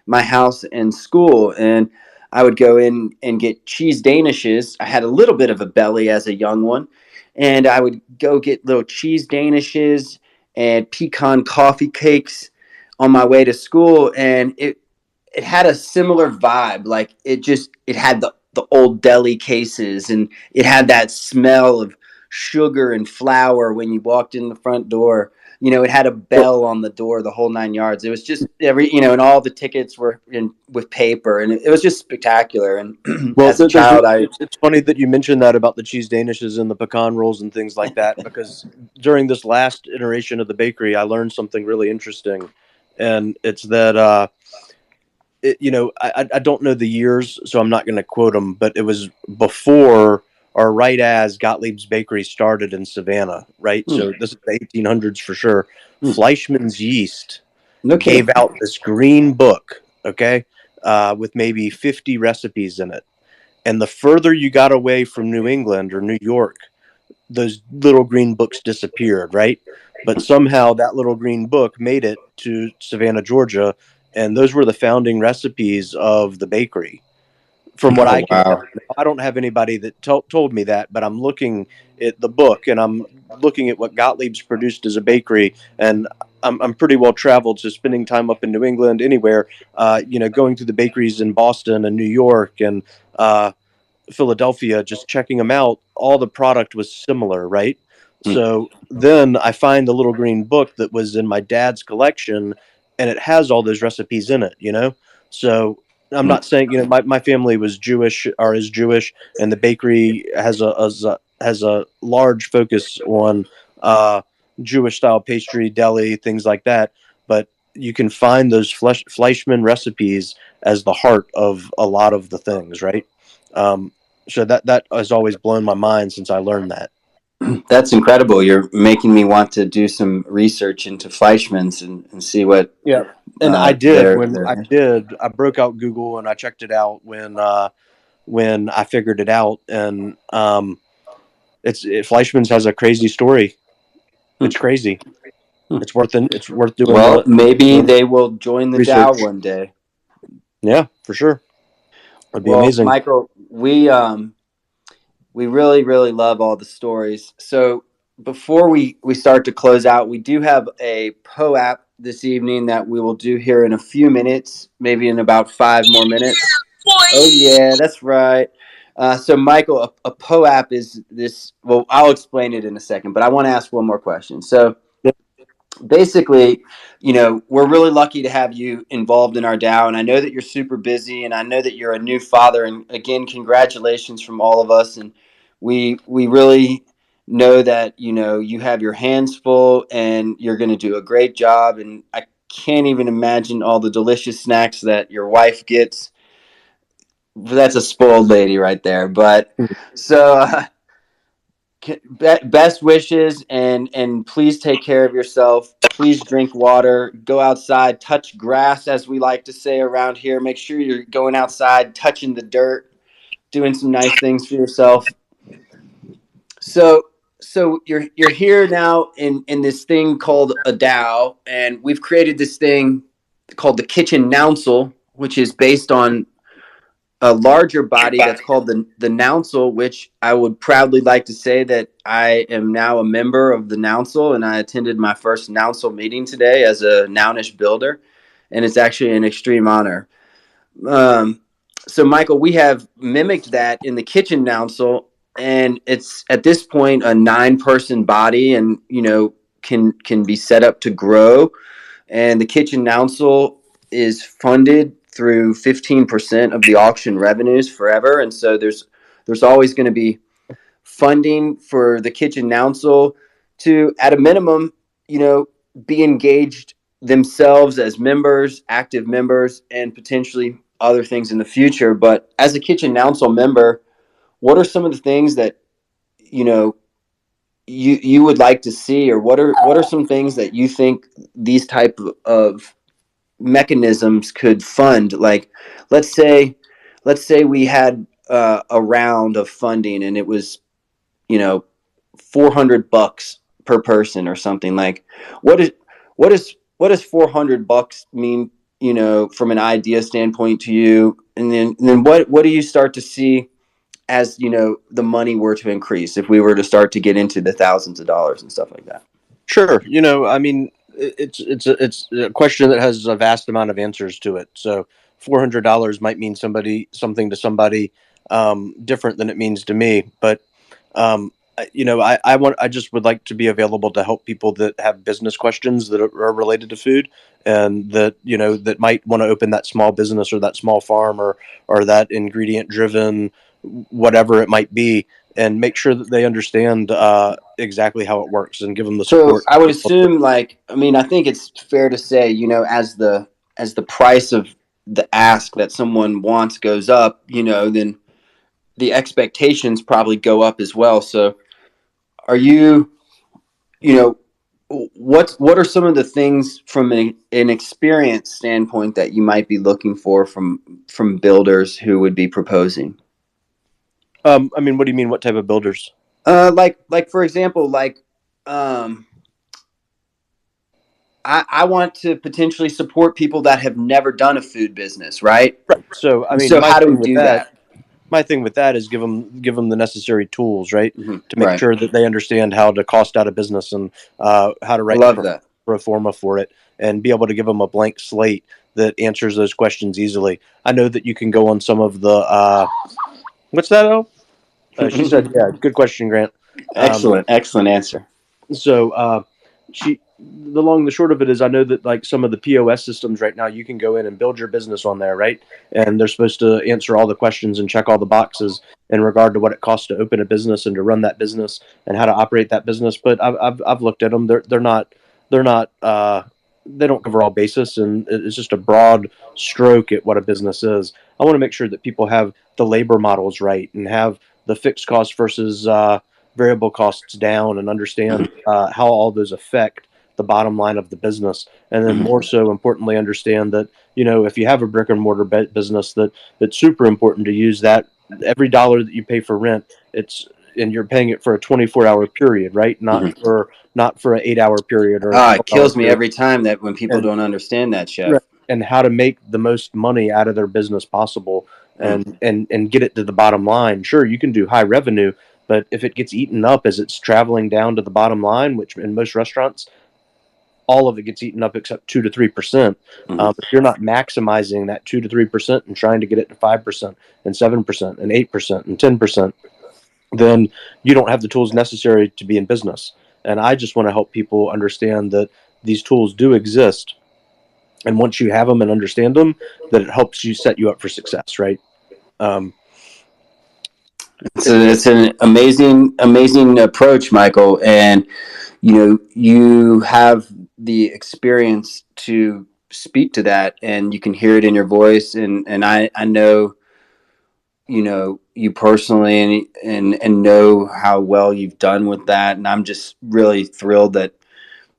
my house and school. And I would go in and get cheese danishes. I had a little bit of a belly as a young one, and I would go get little cheese danishes and pecan coffee cakes on my way to school. And it had a similar vibe. Like it had the old deli cases, and it had that smell of sugar and flour when you walked in the front door. It had a bell on the door, the whole 9 yards. It was just and all the tickets were in with paper, and it was just spectacular. And Well, as a child, it's funny that you mentioned that about the cheese danishes and the pecan rolls and things like that, because during this last iteration of the bakery, I learned something really interesting, and it's that I don't know the years, so I'm not going to quote them, but it was before or right as Gottlieb's Bakery started in Savannah, right? So this is the 1800s for sure. Fleischmann's Yeast gave out this green book, okay, with maybe 50 recipes in it. And the further you got away from New England or New York, those little green books disappeared, right? But somehow that little green book made it to Savannah, Georgia, and those were the founding recipes of the bakery, from what I can tell. I don't have anybody that told me that, but I'm looking at the book and I'm looking at what Gottlieb's produced as a bakery, and I'm pretty well traveled, so spending time up in New England, anywhere, going to the bakeries in Boston and New York and Philadelphia, just checking them out, all the product was similar, right? So then I find the little green book that was in my dad's collection, and it has all those recipes in it. So I'm not saying, my family was Jewish or is Jewish, and the bakery has a large focus on Jewish style pastry, deli, things like that. But you can find those Fleischmann recipes as the heart of a lot of the things, right? So that has always blown my mind since I learned that. That's incredible. You're making me want to do some research into Fleischmann's and see what. Yeah, and I broke out Google and I checked it out when I figured it out, and Fleischmann's has a crazy story. It's crazy. It's worth doing. Well, maybe they will join the research. Dow one day. Yeah, for sure. It'd be Well, amazing. Michael, we really, really love all the stories. So before we start to close out, we do have a POAP this evening that we will do here in a few minutes, maybe in about 5 more minutes. Oh, yeah, that's right. So, Michael, a POAP is this. Well, I'll explain it in a second, but I want to ask one more question. So, basically, we're really lucky to have you involved in our DAO, and I know that you're super busy, and I know that you're a new father. And again, congratulations from all of us. And we really know that you have your hands full, and you're going to do a great job. And I can't even imagine all the delicious snacks that your wife gets. That's a spoiled lady right there. But so best wishes, and please take care of yourself. Please drink water, go outside, touch grass, as we like to say around here. Make sure you're going outside, touching the dirt, doing some nice things for yourself. So you're here now in this thing called a DAO, and we've created this thing called the Kitchen Nouncil, which is based on a larger body that's called the Nouncil, which I would proudly like to say that I am now a member of the Nouncil, and I attended my first Nouncil meeting today as a Nounish builder, and it's actually an extreme honor. So, Michael, we have mimicked that in the Kitchen Nouncil, and it's at this point a 9-person body, and can be set up to grow. And the Kitchen Nouncil is funded through 15% of the auction revenues forever, and so there's always going to be funding for the Kitchen Nouncil to, at a minimum, be engaged themselves as members, active members, and potentially other things in the future. But as a Kitchen Nouncil member, what are some of the things that you would like to see, or what are some things that you think these type of mechanisms could fund? Like, let's say we had a round of funding, and it was $400 per person or something. Like, what does $400 mean, from an idea standpoint to you? And then what do you start to see as the money were to increase, if we were to start to get into the thousands of dollars and stuff like that? Sure. I mean, it's a question that has a vast amount of answers to it. So $400 might mean something to somebody different than it means to me. But I just would like to be available to help people that have business questions that are related to food, and that that might want to open that small business or that small farm or that ingredient driven whatever it might be, and make sure that they understand exactly how it works and give them the support. So I would assume, I think it's fair to say, as the price of the ask that someone wants goes up, then the expectations probably go up as well. So are you, what are some of the things from an experience standpoint that you might be looking for from builders who would be proposing? I mean, what do you mean? What type of builders? Like for example, I want to potentially support people that have never done a food business, right? Right. So I mean, so how do we do that? My thing with that is give them the necessary tools, right, Mm-hmm. to make sure that they understand how to cost out a business and how to write pro forma for it, and be able to give them a blank slate that answers those questions easily. I know that you can go on some of the what's that? She said, yeah, good question, Grant. Excellent answer. So the long and the short of it is, I know that like some of the POS systems right now, you can go in and build your business on there, right? And they're supposed to answer all the questions and check all the boxes in regard to what it costs to open a business and to run that business and how to operate that business. But I've looked at them. They're not they don't cover all basis, and it's just a broad stroke at what a business is. I want to make sure that people have the labor models right and have the fixed costs versus variable costs down, and understand how all those affect the bottom line of the business. And then more so importantly, understand that, if you have a brick and mortar business, that's super important to use that every dollar that you pay for rent, and you're paying it for a 24-hour period, right? Not for an 8-hour period or a It 12-hour kills me period. every time that when people And don't understand that, Chef. right, and how to make the most money out of their business possible, and get it to the bottom line. Sure, you can do high revenue, but if it gets eaten up as it's traveling down to the bottom line, which in most restaurants, all of it gets eaten up except 2 to 3%. If you're not maximizing that 2 to 3% and trying to get it to 5% and 7% and 8% and 10%, then you don't have the tools necessary to be in business. And I just want to help people understand that these tools do exist. And once you have them and understand them, that it helps you set you up for success, right? It's an amazing approach, Michael. And, you have the experience to speak to that, and you can hear it in your voice. And I know, you personally, and know how well you've done with that. And I'm just really thrilled that,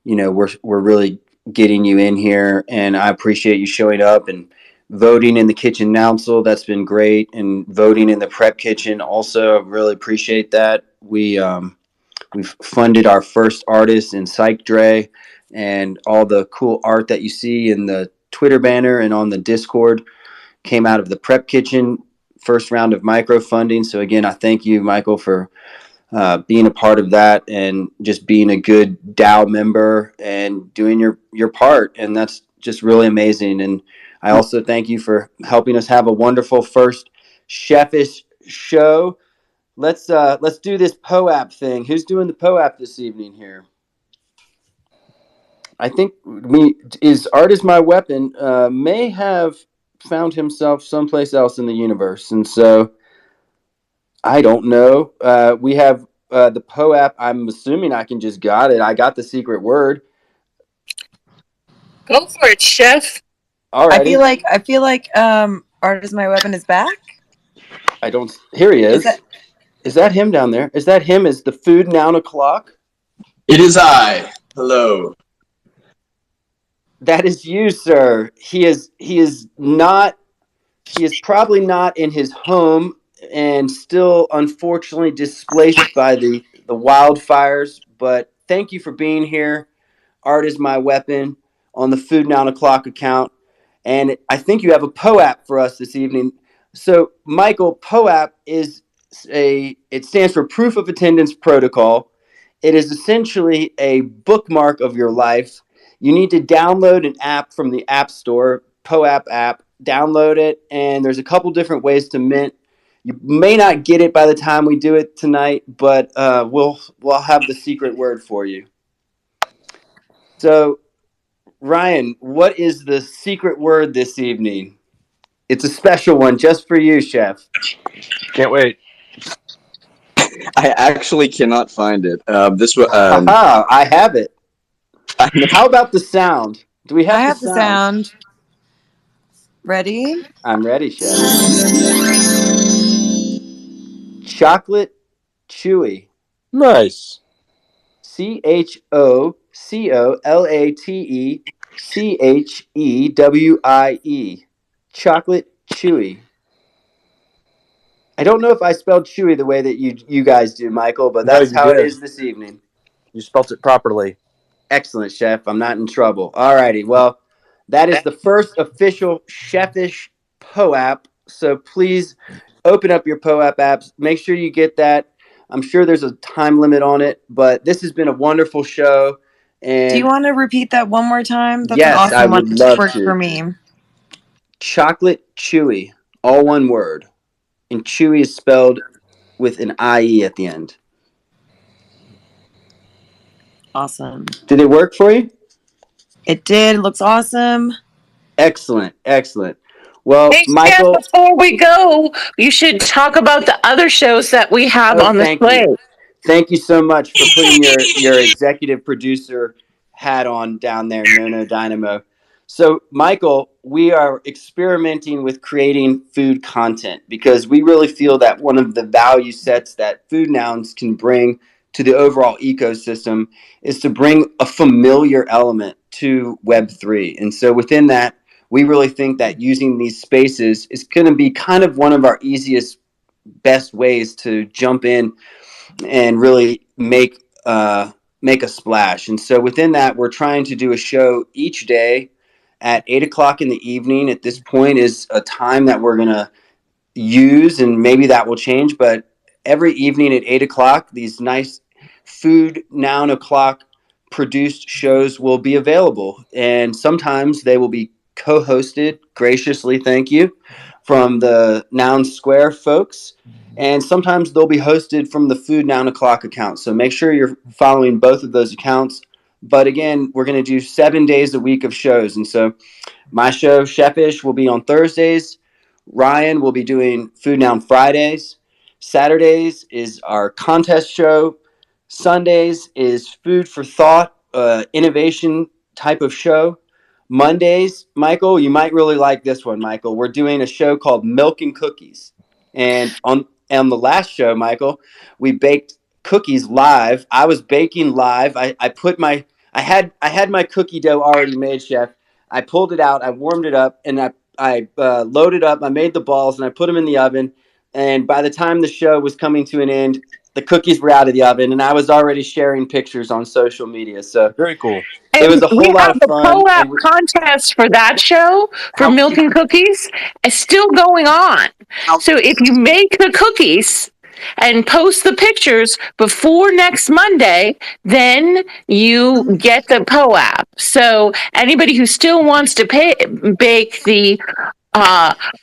we're really getting you in here, and I appreciate you showing up and voting in the kitchen council. That's been great. And voting in the prep kitchen also, really appreciate that. We've funded our first artist in Psych Dre, and all the cool art that you see in the Twitter banner and on the Discord came out of the prep kitchen first round of micro funding. So again, I thank you, Michael, for being a part of that, and just being a good DAO member and doing your part. And that's just really amazing. And I also thank you for helping us have a wonderful first Chefish show. Let's do this POAP thing. Who's doing the POAP this evening here? I think Art is My Weapon may have found himself someplace else in the universe, and so I don't know. We have the POAP. I'm assuming I can just got it. I got the secret word. Go for it, Chef. All right. I feel like Art is My Weapon is back. I don't. Here he is. Is that him down there? Is that him? Is the food noun o'clock? It is I. Hello. That is you, sir. He is probably not in his home, and still unfortunately displaced by the wildfires. But thank you for being here. Art is My Weapon on the Food Noun O'Clock account. And I think you have a POAP for us this evening. So, Michael, POAP it stands for Proof of Attendance Protocol. It is essentially a bookmark of your life. You need to download an app from the App Store, POAP app, download it, and there's a couple different ways to mint. You may not get it by the time we do it tonight, but we'll have the secret word for you. So, Ryan, what is the secret word this evening? It's a special one just for you, Chef. Can't wait. I actually cannot find it. I have it. How about the sound? Do we have I have the sound. Ready? I'm ready, Chef. Chocolate chewy. Nice. CHOCOLATECHEWIE. Chocolate chewy. I don't know if I spelled chewy the way that you guys do, Michael, but that's how it is this evening. You spelt it properly. Excellent, Chef. I'm not in trouble. All righty. Well, that is the first official Chefish POAP. So please open up your POAP apps. Make sure you get that. I'm sure there's a time limit on it, but this has been a wonderful show. And do you want to repeat that one more time? That's yes, an awesome I would one. love Worked to. for me. Chocolate chewy, all one word. And chewy is spelled with an IE at the end. Awesome. Did it work for you? It did. It looks awesome. Excellent. Well, Hey, Michael, Chef, before we go, you should talk about the other shows that we have on the slate. Thank you so much for putting your executive producer hat on down there, No Dynamo. So, Michael, we are experimenting with creating food content because we really feel that one of the value sets that Food Nouns can bring to the overall ecosystem is to bring a familiar element to Web3. And so, within that, we really think that using these spaces is going to be kind of one of our easiest, best ways to jump in and really make a splash. And so within that, we're trying to do a show each day at 8 o'clock in the evening. At this point is a time that we're going to use, and maybe that will change, but every evening at 8 o'clock, these nice Food Noun o'clock produced shows will be available. And sometimes they will be co-hosted, graciously, thank you, from the Noun Square folks. And sometimes they'll be hosted from the Food Noun o'clock account. So make sure you're following both of those accounts. But again, we're going to do 7 days a week of shows. And so my show, Chefish, will be on Thursdays. Ryan will be doing Food Noun Fridays. Saturdays is our contest show. Sundays is Food for Thought, innovation type of show. Mondays, Michael, you might really like this one, Michael. We're doing a show called Milk and Cookies. And on the last show, Michael, we baked cookies live. I was baking live. I had my cookie dough already made, Chef. I pulled it out, I warmed it up, and I loaded up. I made the balls, and I put them in the oven. And by the time the show was coming to an end, the cookies were out of the oven, and I was already sharing pictures on social media. So Very cool. It was a whole lot of the fun. collab contest for that show for Milk and Cookies is still going on. So if you make the cookies and post the pictures before next Monday, then you get the POAP. So anybody who still wants to bake the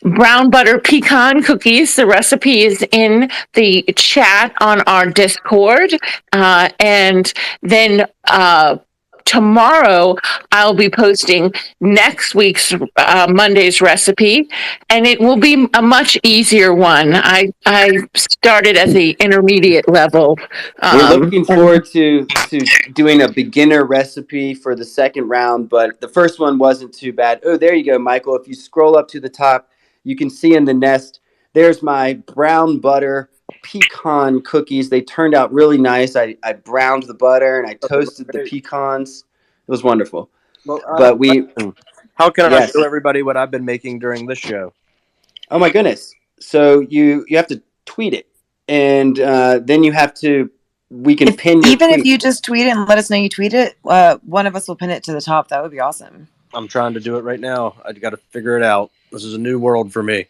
brown butter pecan cookies, the recipe is in the chat on our Discord. And then tomorrow I'll be posting next week's Monday's recipe, and it will be a much easier one. I started at the intermediate level. We're looking forward to doing a beginner recipe for the second round, but the first one wasn't too bad. Oh, there you go, Michael. If you scroll up to the top, you can see in the nest, there's my brown butter pecan cookies. They turned out really nice. I browned the butter and I toasted the pecans. It was wonderful. Well, But how can Yes. I show everybody what I've been making during this show? Oh my goodness. So you have to tweet it, and then you have to, we can pin your Even tweet. if you just tweet it and let us know you tweet it, one of us will pin it to the top. That would be awesome. I'm trying to do it right now. I got to figure it out. This is a new world for me.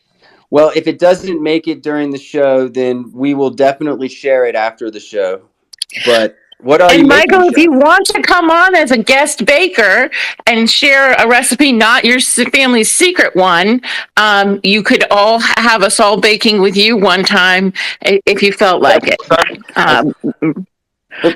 Well, if it doesn't make it during the show, then we will definitely share it after the show. But what are you And making, Michael, if Chef? you want to come on as a guest baker and share a recipe, not your family's secret one, you could all have us all baking with you one time if you felt like it.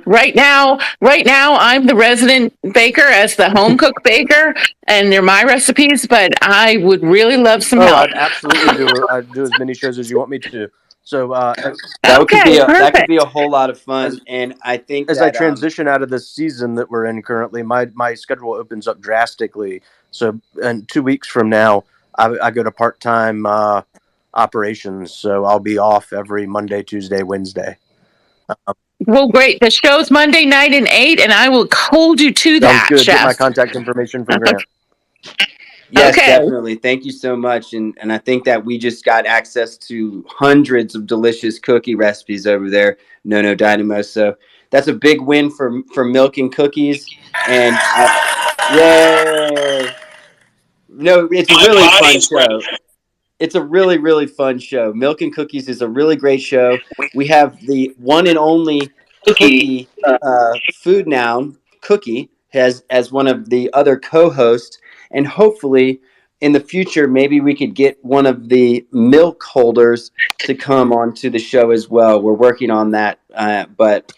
Right now, I'm the resident baker as the home cook baker, and they're my recipes. But I would really love some help. I'd absolutely I'd do as many shows as you want me to. So that could be a whole lot of fun, and I think as I transition out of this season that we're in currently, my schedule opens up drastically. So, and 2 weeks from now, I go to part-time operations. So I'll be off every Monday, Tuesday, Wednesday. Well, great. The show's Monday night at 8, and I will hold you to that, Sounds good. Chef. Get my contact information from Grant. Yes, Okay. definitely. Thank you so much. And I think that we just got access to hundreds of delicious cookie recipes over there, No Dynamo. So that's a big win for Milk and Cookies. And yay! No, it's a really fun show. It's a really, really fun show. Milk and Cookies is a really great show. We have the one and only Cookie, Food Noun, Cookie, as one of the other co-hosts. And hopefully, in the future, maybe we could get one of the milk holders to come onto the show as well. We're working on that. But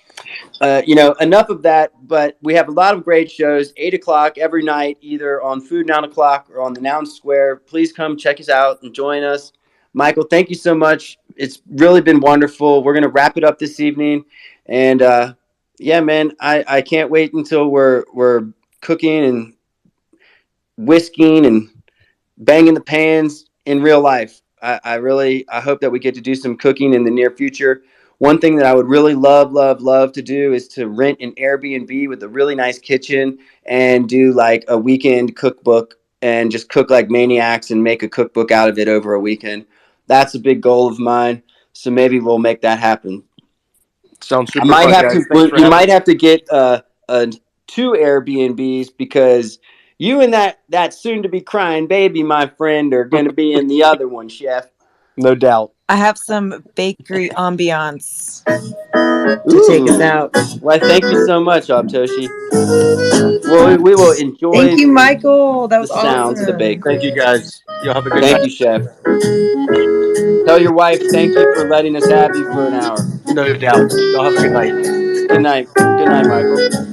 enough of that. But we have a lot of great shows, 8 o'clock every night, either on Food Noun o'clock or on the Noun Square. Please come check us out and join us. Michael, thank you so much. It's really been wonderful. We're going to wrap it up this evening. And yeah, man, I can't wait until we're cooking and whisking and banging the pans in real life. I hope that we get to do some cooking in the near future. One thing that I would really love to do is to rent an Airbnb with a really nice kitchen and do like a weekend cookbook and just cook like maniacs and make a cookbook out of it over a weekend. That's a big goal of mine. So maybe we'll make that happen. Sounds super I might fun, have guys. to. Thanks for You having might me. have to get two Airbnbs because you and that soon to be crying baby, my friend, are going to be in the other one, Chef. No doubt. I have some bakery ambiance to take us out. Well, thank you so much, Abtoshi. Well, we will enjoy Thank you, Michael. That the was sounds of the awesome. bakery. Thank you, guys. Y'all have a good Thank night. you, Chef. Tell your wife thank you for letting us have you for an hour. No doubt. Y'all have a good night. Good night. Good night, Michael.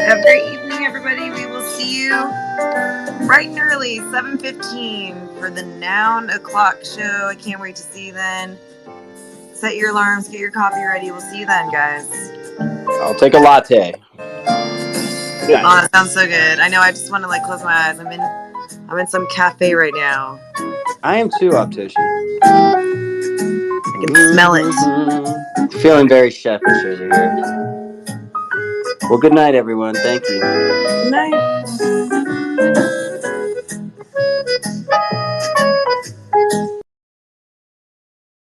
Have a great evening, everybody. We will see you bright and early, 7:15 for the Noun O'Clock show. I can't wait to see you then. Set your alarms, get your coffee ready. We'll see you then, guys. I'll take a latte. Good night. Oh, that sounds so good. I know. I just want to like close my eyes. I'm in some cafe right now. I am too, Abtoshi. I can smell it. Feeling very chefish over here. Well, good night, everyone. Thank you. Good night.